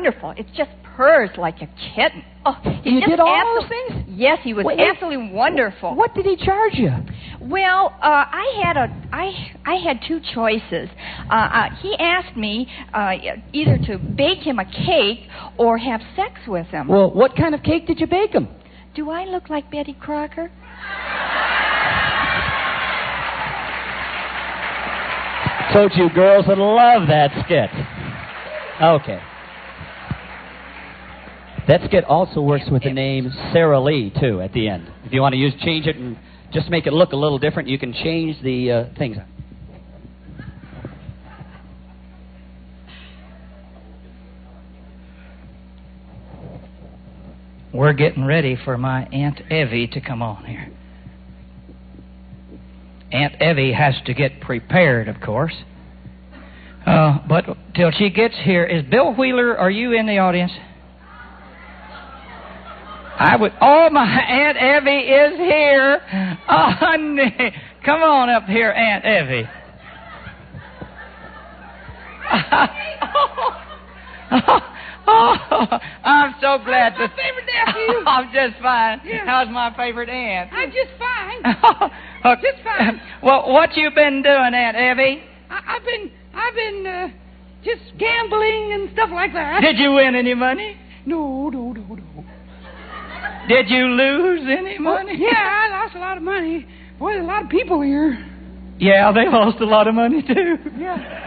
wonderful. It just purrs like a kitten. Oh, You did all those things? Yes, he was absolutely wonderful. What did he charge you? Well, I had two choices. He asked me either to bake him a cake or have sex with him. Well, what kind of cake did you bake him? Do I look like Betty Crocker? Told you girls would love that skit. Okay. That skit also works with the name Sarah Lee, too, at the end. If you want to change it and just make it look a little different, you can change the things. We're getting ready for my Aunt Evie to come on here. Aunt Evie has to get prepared, of course. But till she gets here, is Bill Wheeler, are you in the audience? Oh, my Aunt Evie is here. Oh, honey. Come on up here, Aunt Evie. I'm so glad my favorite nephew. I'm just fine. Yeah. How's my favorite aunt? I'm just fine. Just fine. Well, what you been doing, Aunt Evie? I've been just gambling and stuff like that. Did you win any money? No. Did you lose any money? Yeah, I lost a lot of money. Boy, there's a lot of people here. Yeah, they lost a lot of money, too. Yeah.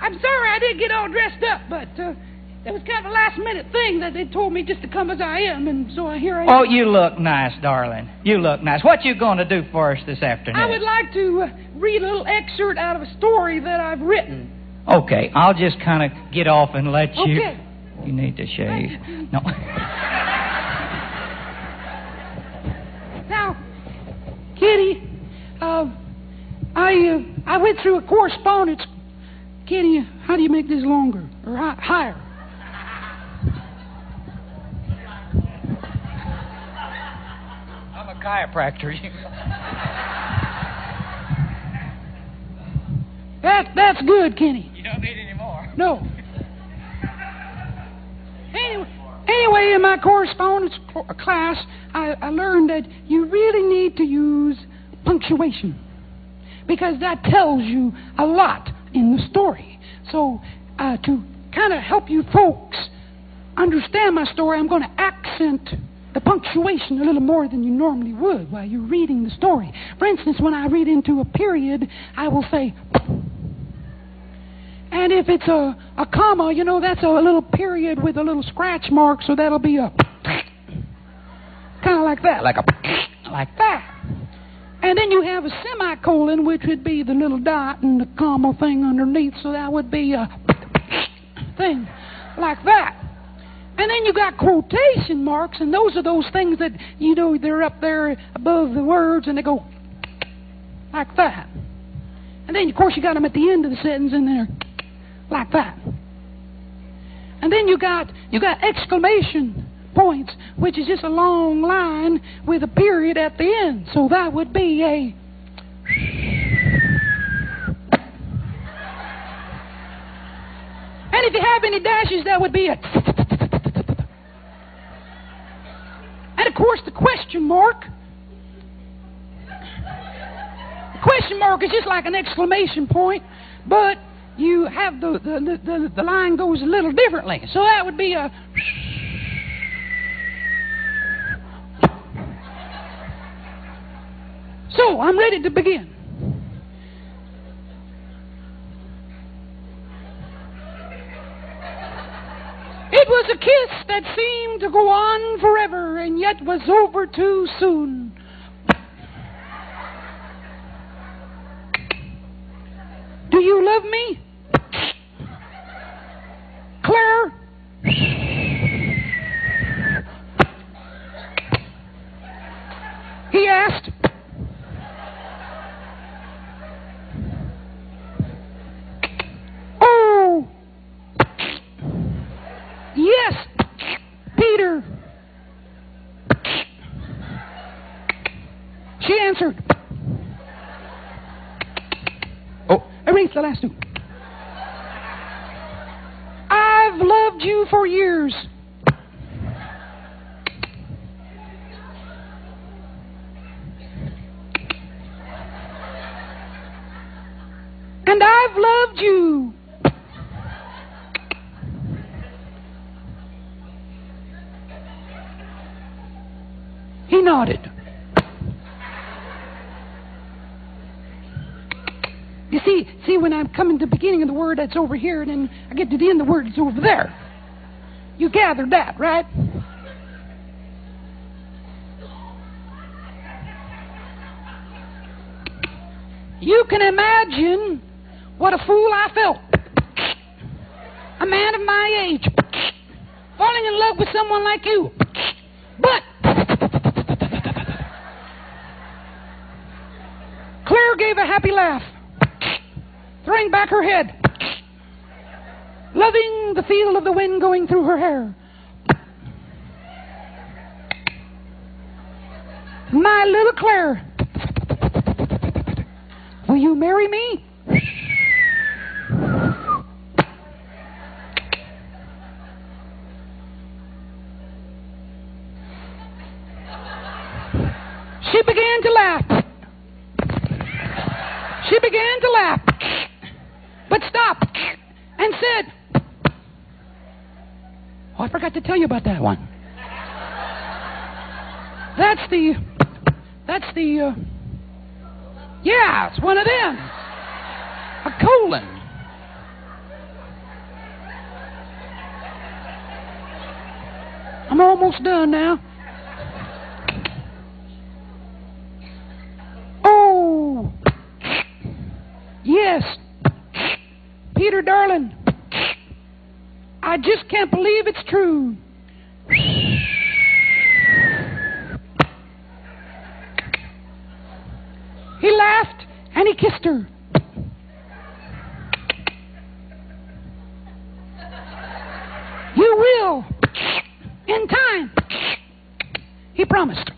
I'm sorry I didn't get all dressed up, but that was kind of a last-minute thing that they told me just to come as I am, and so here I am. Oh, you look nice, darling. You look nice. What you going to do for us this afternoon? I would like to read a little excerpt out of a story that I've written. Okay, I'll just kind of get off and let you... Okay. You need to shave. No. Now, Kitty, I went through a correspondence. Kitty, how do you make this longer or higher? I'm a chiropractor. That's good, Kenny. You don't need any more. No. Anyway, in my correspondence class, I learned that you really need to use punctuation because that tells you a lot in the story. So, to kind of help you folks understand my story, I'm going to accent the punctuation a little more than you normally would while you're reading the story. For instance, when I read into a period, I will say... And if it's a comma, that's a little period with a little scratch mark, so that'll be a... kind of like that, like that. And then you have a semicolon, which would be the little dot and the comma thing underneath, so that would be a thing like that. And then you got quotation marks, and those are those things that, they're up there above the words, and they go like that. And then, of course, you got them at the end of the sentence, and they're like that. And then you got exclamation points, which is just a long line with a period at the end. So that would be a... And if you have any dashes, that would be a... And of course, the question mark. The question mark is just like an exclamation point, but you have the line goes a little differently. So that would be a... So, I'm ready to begin. It was a kiss that seemed to go on forever and yet was over too soon. Do you love me? Claire? He asked. Oh. Yes, Peter. She answered. Erase the last two. I've loved you for years. And I've loved you. He nodded. You see, when I'm coming to the beginning of the word, that's over here, and then I get to the end of the word, it's over there. You gathered that, right? You can imagine what a fool I felt. A man of my age, falling in love with someone like you. But Claire gave a happy laugh, throwing back her head, loving the feel of the wind going through her hair. My little Claire, will you marry me? She began to laugh. She began to laugh, but stopped and said, oh, I forgot to tell you about that one. That's the, yeah, it's one of them. A colon. I'm almost done now. Oh, yes. Peter, darling, I just can't believe it's true. He laughed and he kissed her. You will, in time, he promised.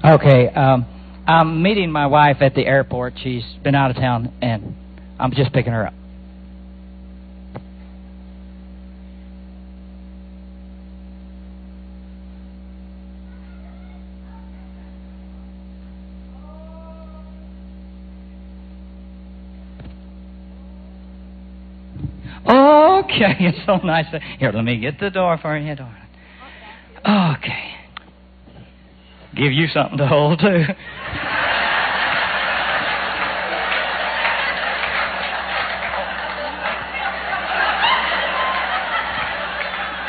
Okay, I'm meeting my wife at the airport. She's been out of town, and I'm just picking her up. Okay, it's so nice. Here, let me get the door for you, darling. Okay. Give you something to hold, too.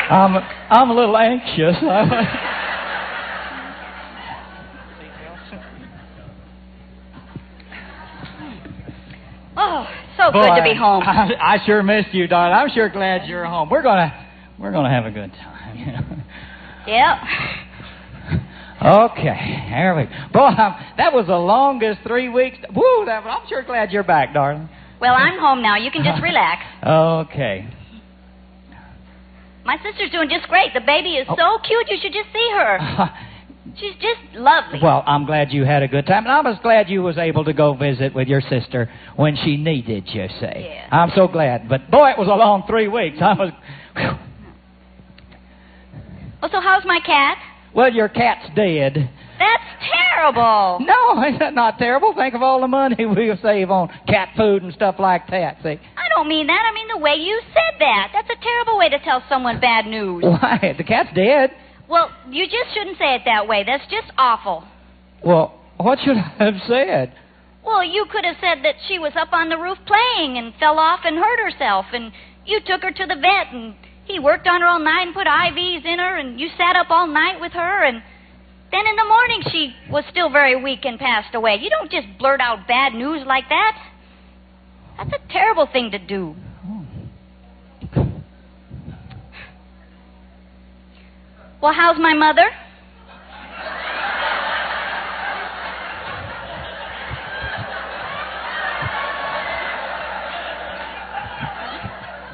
I'm a little anxious. Oh, so good to be home. I sure missed you, darling. I'm sure glad you're home. We're gonna have a good time. You know? Yep. Okay, there we go. Boy, that was the longest 3 weeks. Woo! I'm sure glad you're back, darling. Well, I'm home now. You can just relax. Okay. My sister's doing just great. The baby is so cute. You should just see her. She's just lovely. Well, I'm glad you had a good time, and I was glad you was able to go visit with your sister when she needed you, say. Yeah. I'm so glad. But, boy, it was a long 3 weeks. I was... Well, so how's my cat? Well, your cat's dead. That's terrible. No, it's not terrible. Think of all the money we'll save on cat food and stuff like that, see? I don't mean that. I mean the way you said that. That's a terrible way to tell someone bad news. Why? The cat's dead. Well, you just shouldn't say it that way. That's just awful. Well, what should I have said? Well, you could have said that she was up on the roof playing and fell off and hurt herself, and you took her to the vet, and he worked on her all night and put IVs in her, and you sat up all night with her, and then in the morning she was still very weak and passed away. You don't just blurt out bad news like that. That's a terrible thing to do. Well, how's my mother?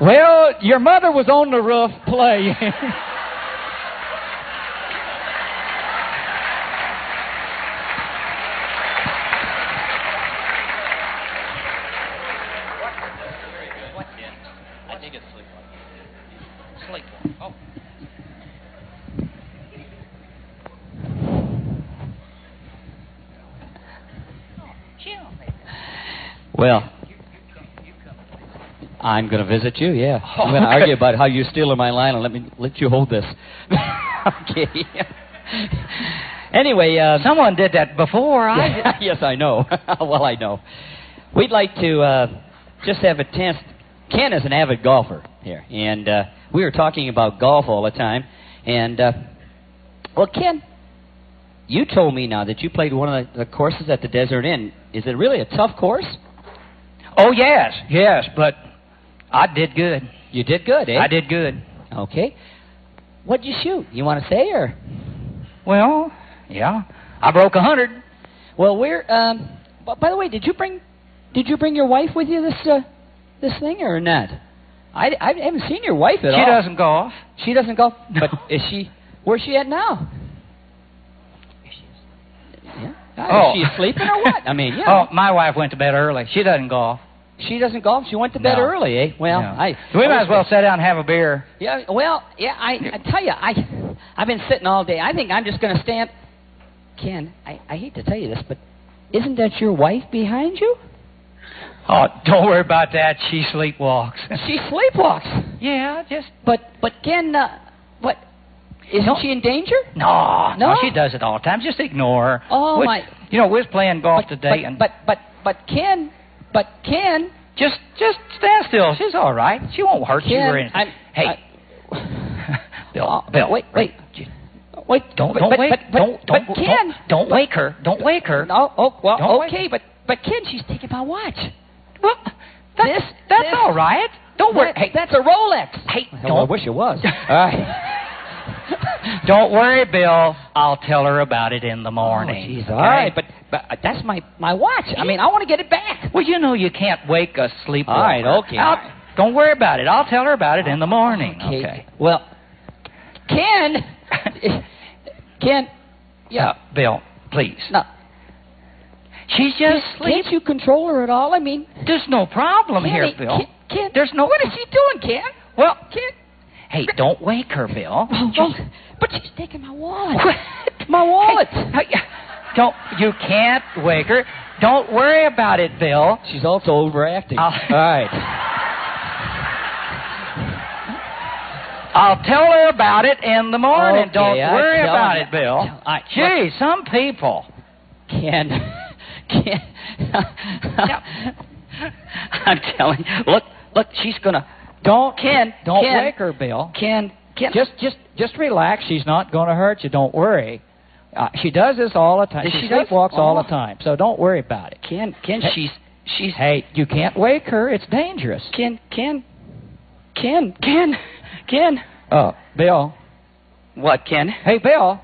Well, your mother was on the roof playing. What, kid? I think it's sleepwalk. Sleepwalk. Oh. Well, I'm going to visit you, yeah. I'm going to argue about how you're stealing my line and let you hold this. Okay. Anyway, someone did that before. Yes, I know. Well, I know. We'd like to just have a chance. Ken is an avid golfer here, and we were talking about golf all the time. And, well, Ken, you told me now that you played one of the courses at the Desert Inn. Is it really a tough course? Oh, yes, but I did good. You did good, eh? I did good. Okay. What'd you shoot? You want to say, or? Well, yeah, I broke 100. Well, we're by the way, did you bring your wife with you this thing or not? I haven't seen your wife at all. She doesn't golf. She doesn't golf. No. But where's she at now? Yeah. Oh. Is she sleeping or what? I mean, yeah. Oh, my wife went to bed early. She doesn't golf. She doesn't golf? She went to bed early, eh? Well, no. We might as well sit down and have a beer. Yeah, well, yeah, I tell you, I've been sitting all day. I think I'm just going to stand. Ken, I hate to tell you this, but isn't that your wife behind you? Oh, don't worry about that. She sleepwalks. She sleepwalks? Yeah, just... But Ken, what... Isn't she in danger? No, she does it all the time. Just ignore her. Oh, my... You know, we was playing golf today, and... But Ken... Just stand still. She's all right. She won't hurt you or anything. Hey. Bill, wait. Don't wake Ken. Don't wake her. Don't wake her. No, well, okay, but Ken, she's taking my watch. Well, that's all right. Don't worry. Hey, that's a Rolex. Hey, I wish it was. All right. Don't worry, Bill. I'll tell her about it in the morning. Oh, geez, okay? All right, but that's my watch. I mean, I want to get it back. Well, you know you can't wake a sleepwalker. All right, okay. Don't worry about it. I'll tell her about it in the morning. Okay. Well, Ken, yeah, Bill, please. No. She's just Can't you control her at all? I mean, there's no problem here, Bill. Ken, there's no. What is she doing, Ken? Well, Ken. Hey, don't wake her, Bill. But she's taking my wallet. My wallet. You can't wake her. Don't worry about it, Bill. She's also overacting. All right. I'll tell her about it in the morning. Okay, Don't worry about it, Bill. Gee, some people. Ken. I'm telling you. Look, she's gonna. Don't Ken, wake her, Bill. Ken. Just relax. She's not going to hurt you. Don't worry. She does this all the time. She sleepwalks all the time. So don't worry about it. Ken, she's. Hey, you can't wake her. It's dangerous. Ken. Oh, Bill. What, Ken? Hey, Bill.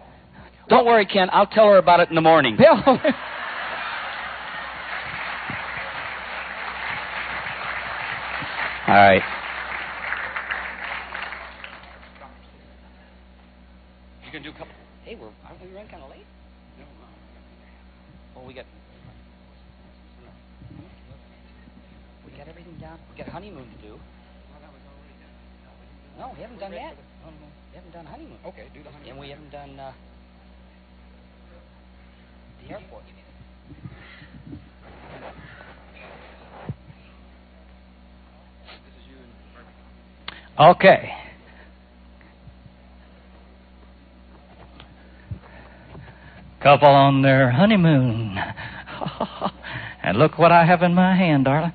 Don't worry, Ken. I'll tell her about it in the morning. Bill. All right. You can do a couple. Hey, aren't we running kind of late? No. Well, we got everything down. We got honeymoon to do. No, we haven't done that. We haven't done honeymoon. Okay, do the honeymoon. And we haven't done. Okay. Couple on their honeymoon. And look what I have in my hand, darling.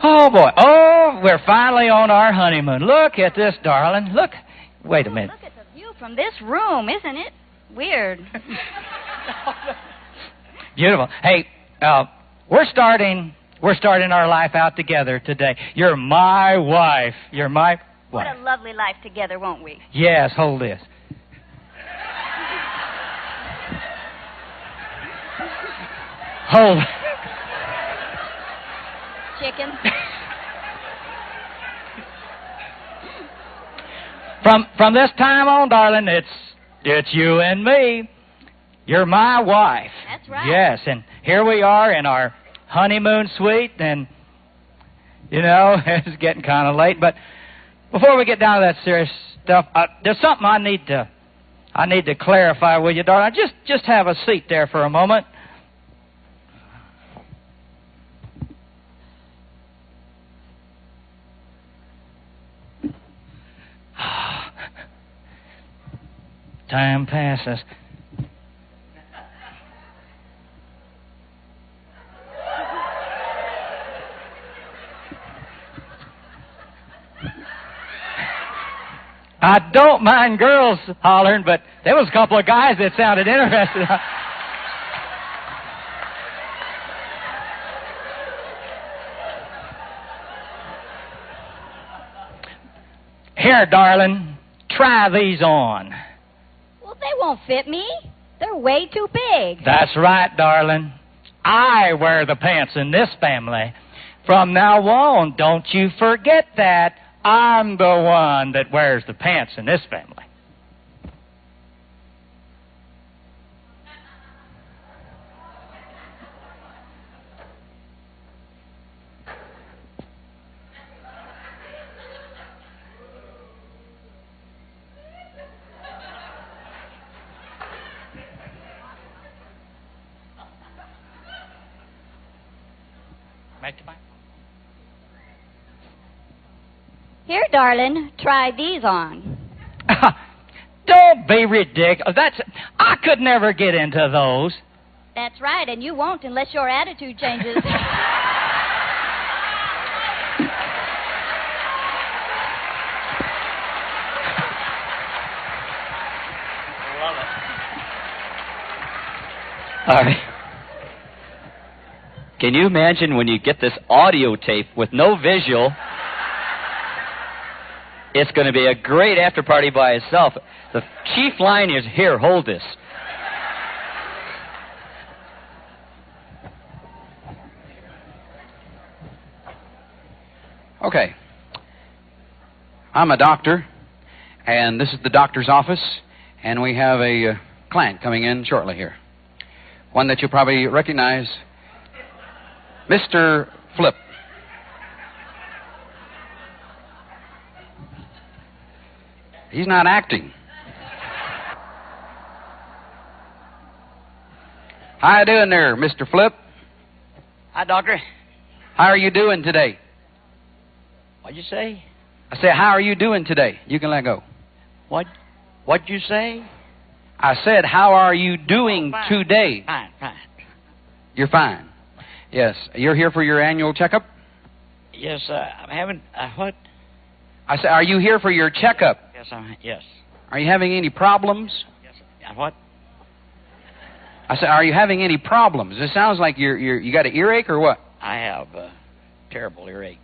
Oh, boy. Oh, we're finally on our honeymoon. Look at this, darling. Look. Wait a minute. Look at the view from this room. Isn't it weird? Beautiful. Hey, we're starting our life out together today. You're my wife. You're my wife. What a lovely life together, won't we? Yes, hold this. Hold. Chicken. From this time on, darling, it's you and me. You're my wife. That's right. Yes, and here we are in our honeymoon suite, and you know it's getting kind of late. But before we get down to that serious stuff, there's something I need to clarify with you, darling. Just have a seat there for a moment. Time passes. I don't mind girls hollering, but there was a couple of guys that sounded interested. Here, darling, try these on. Well, they won't fit me. They're way too big. That's right, darling. I wear the pants in this family. From now on, don't you forget that. I'm the one that wears the pants in this family. Here, darling, try these on. Don't be ridiculous. I could never get into those. That's right, and you won't unless your attitude changes. All right. Can you imagine when you get this audio tape with no visual? It's going to be a great after party by itself. The chief line is, here, hold this. Okay. I'm a doctor, and this is the doctor's office, and we have a client coming in shortly here. One that you'll probably recognize, Mr. Flip. He's not acting. How you doing there, Mr. Flip? Hi, doctor. How are you doing today? What'd you say? I said, how are you doing today? You can let go. What'd you say? I said, how are you doing today? Fine. You're fine. Yes. You're here for your annual checkup? Yes, I'm having... what? I said, are you here for your checkup? Yes. Are you having any problems? Yes. What? I said, are you having any problems? It sounds like you got an earache or what? I have a terrible earache.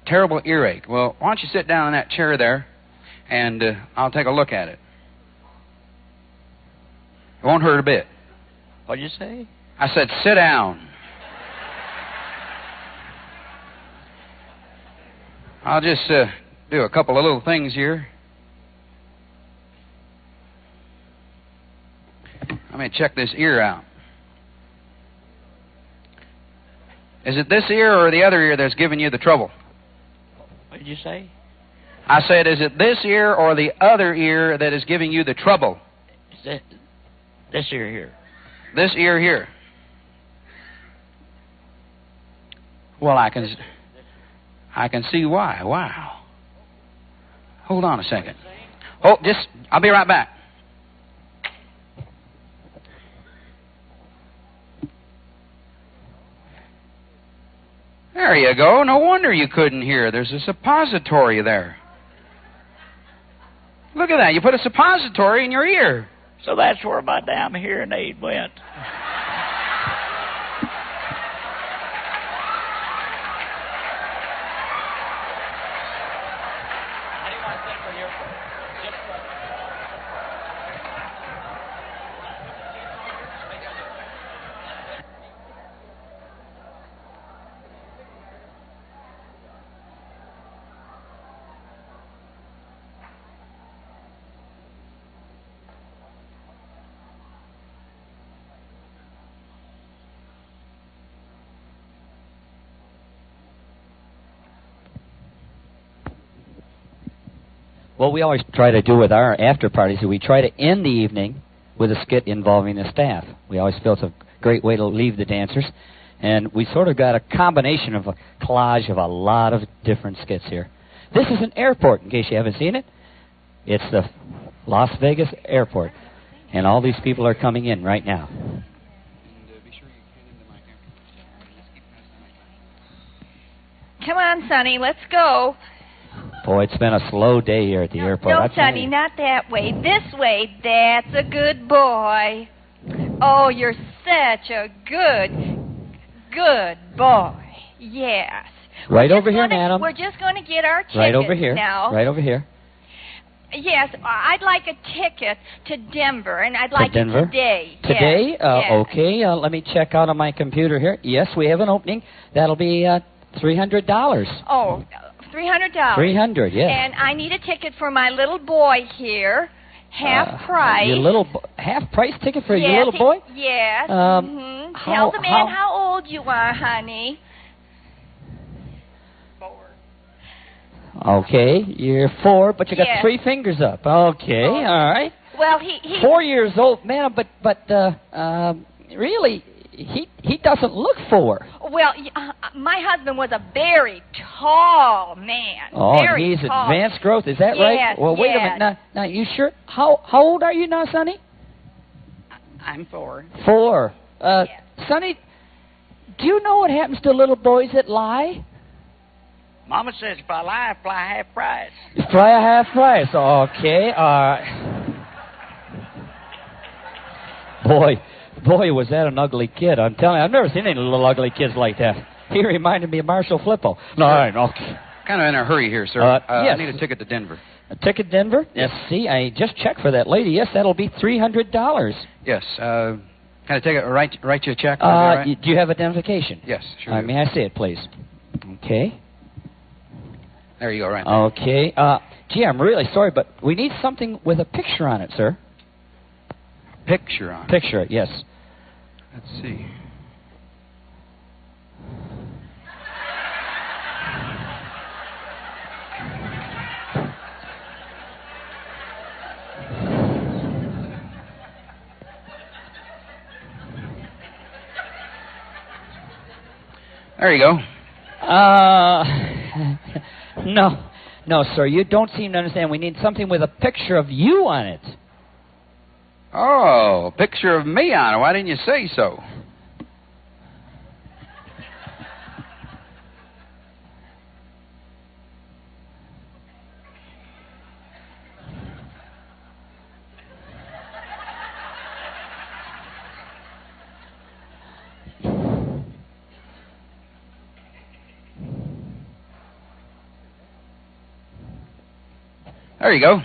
Terrible earache. Well, why don't you sit down in that chair there, and I'll take a look at it. It won't hurt a bit. What'd you say? I said, sit down. I'll just do a couple of little things here. Let me check this ear out. Is it this ear or the other ear that's giving you the trouble? What did you say? I said, is it this ear or the other ear that is giving you the trouble? Is this ear here. This ear here. Well, I can see why. Wow. Hold on a second. Oh, I'll be right back. There you go. No wonder you couldn't hear. There's a suppository there. Look at that. You put a suppository in your ear. So that's where my damn hearing aid went. What we always try to do with our after parties is we try to end the evening with a skit involving the staff. We always feel it's a great way to leave the dancers. And we sort of got a combination of a collage of a lot of different skits here. This is an airport, in case you haven't seen it. It's the Las Vegas airport. And all these people are coming in right now. Come on, Sonny, let's go. Boy, it's been a slow day here at the airport. No, Sonny, not that way. This way. That's a good boy. Oh, you're such a good boy. Yes. Right over here, madam. We're just going to get our tickets right over here. now. Right over here. Yes, I'd like a ticket to Denver, and I'd like it today. Today? Yes. Okay, let me check out on my computer here. Yes, we have an opening. That'll be $300. Oh, $300. $300, yes. And I need a ticket for my little boy here, half price. Your half price ticket for your little boy? Yes. Tell the man how old you are, honey. 4. Okay, you're 4, but you got 3 fingers up. Okay, all right. Well, he 4 years old, man, but really, he doesn't look 4. Well, my husband was a very tall man. Oh, very he's tall. Advanced growth. Is that right? Well, wait a minute. Now, you sure? How old are you now, Sonny? I'm 4. 4. Sonny, do you know what happens to little boys that lie? Mama says if I lie, I fly half price. You fly a half price. Okay. Boy, was that an ugly kid. I'm telling you, I've never seen any little ugly kids like that. He reminded me of Marshall Flippo. No, okay. Kind of in a hurry here, sir. Yes. I need a ticket to Denver. A ticket to Denver? Yes. See, I just checked for that lady. Yes, that'll be $300. Yes. Can I take write you a check? Right? Do you have identification? Yes, sure. May I see it, please? Okay. There you go, right. Okay. Gee, I'm really sorry, but we need something with a picture on it, sir. Picture on it? Picture it, yes. Let's see. There you go. No, sir. You don't seem to understand. We need something with a picture of you on it. Oh, a picture of me on it. Why didn't you say so? There you go.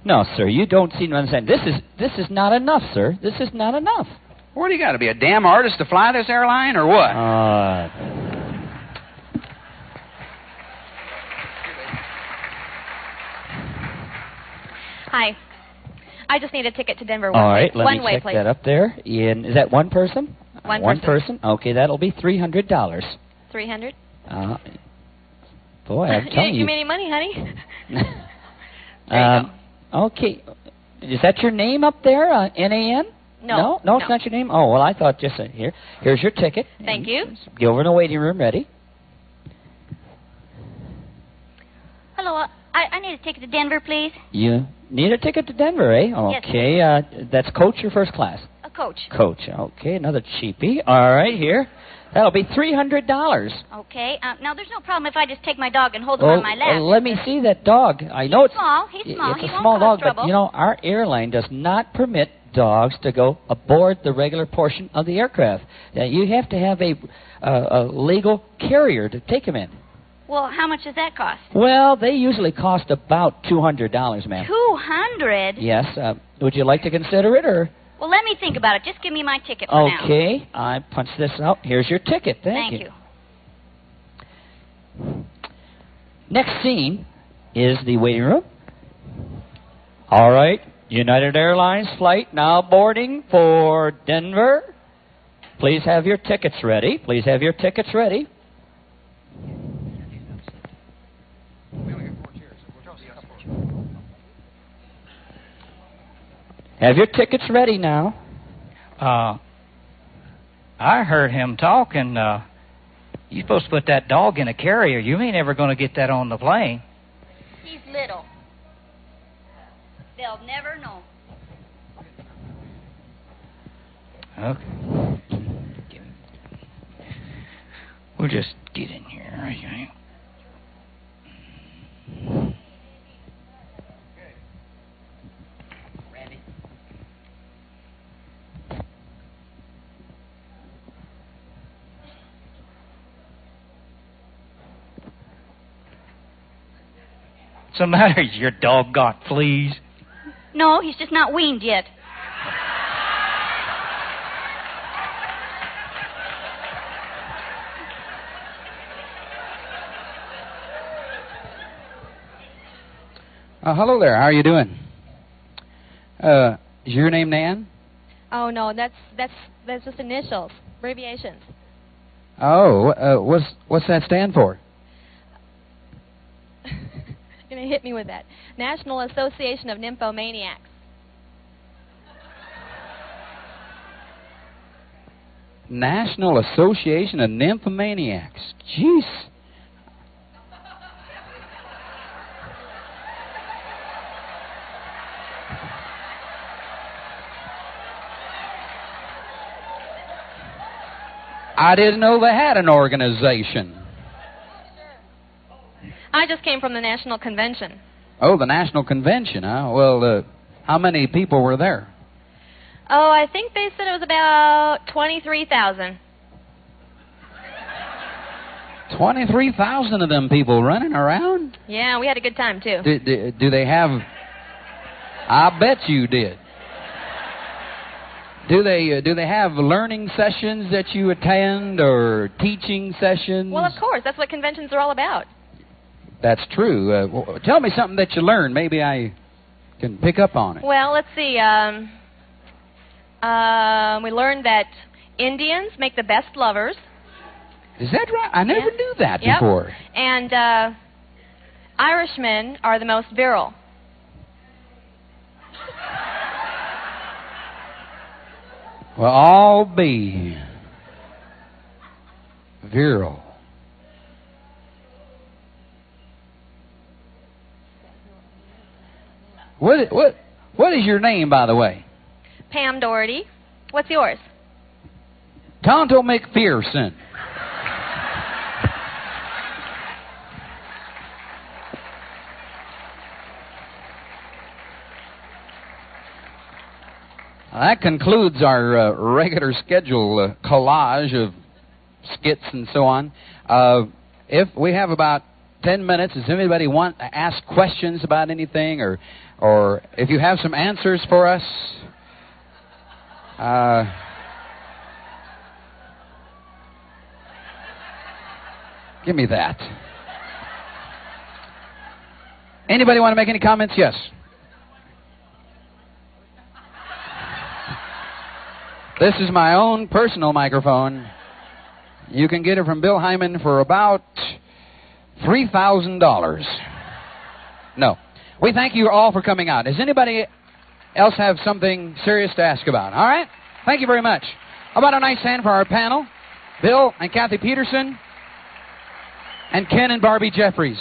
No, sir. You don't seem to understand. This is not enough, sir. This is not enough. What do you got to be, a damn artist to fly this airline, or what? Hi. I just need a ticket to Denver. All right, let me One-way, check please. that up there. Is that one person? One person. Okay, that'll be $300. 300. Boy, I'm You telling didn't you. give me any money, honey. Okay, is that your name up there? NAN? No. No, it's not your name. Oh well, I thought just here. Here's your ticket. Thank you. Go over in the waiting room. Ready? Hello, I need a ticket to Denver, please. You need a ticket to Denver, eh? Yes, Okay, that's coach or first class? A coach. Coach. Okay, another cheapie. All right, here. That'll be $300. Okay. Now, there's no problem if I just take my dog and hold him on my lap. Let me see that dog. I know He's small. He's small. It's He a won't small cause dog, but trouble. you know our airline does not permit dogs to go aboard the regular portion of the aircraft. You have to have a legal carrier to take them in. Well, how much does that cost? Well, they usually cost about $200, ma'am. 200. Yes. Would you like to consider it, or? Well, let me think about it. Just give me my ticket for now. Okay. I punch this out. Here's your ticket. Thank you. Next scene is the waiting room. All right. United Airlines flight now boarding for Denver. Please have your tickets ready. Please have your tickets ready. Have your tickets ready now. I heard him talking. You're supposed to put that dog in a carrier. You ain't ever going to get that on the plane. He's little. They'll never know. Okay. We'll just get in here. Okay. What's the matter? Your dog got fleas? No, he's just not weaned yet. Hello there. How are you doing? Is your name Nan? Oh no, that's just initials, abbreviations. Oh, what's that stand for? You're gonna hit me with that. National Association of Nymphomaniacs. National Association of Nymphomaniacs. Jeez. I didn't know they had an organization. I just came from the National Convention. Oh, the National Convention, huh? Well, how many people were there? Oh, I think they said it was about 23,000. 23,000 of them people running around? Yeah, we had a good time, too. Do they have... I bet you did. Do they have learning sessions that you attend or teaching sessions? Well, of course. That's what conventions are all about. That's true. Well, tell me something that you learned. Maybe I can pick up on it. Well, let's see. We learned that Indians make the best lovers. Is that right? I never knew that before. And Irishmen are the most virile. Well, I'll be virile. What is your name, by the way? Pam Dougherty. What's yours? Tonto McPherson. That concludes our regular schedule collage of skits and so on. If we have about 10 minutes, does anybody want to ask questions about anything, or if you have some answers for us? Give me that. Anybody want to make any comments? Yes. This is my own personal microphone. You can get it from Bill Hyman for about $3,000. No. We thank you all for coming out. Does anybody else have something serious to ask about? All right? Thank you very much. How about a nice hand for our panel? Bill and Kathy Peterson and Ken and Barbie Jeffries.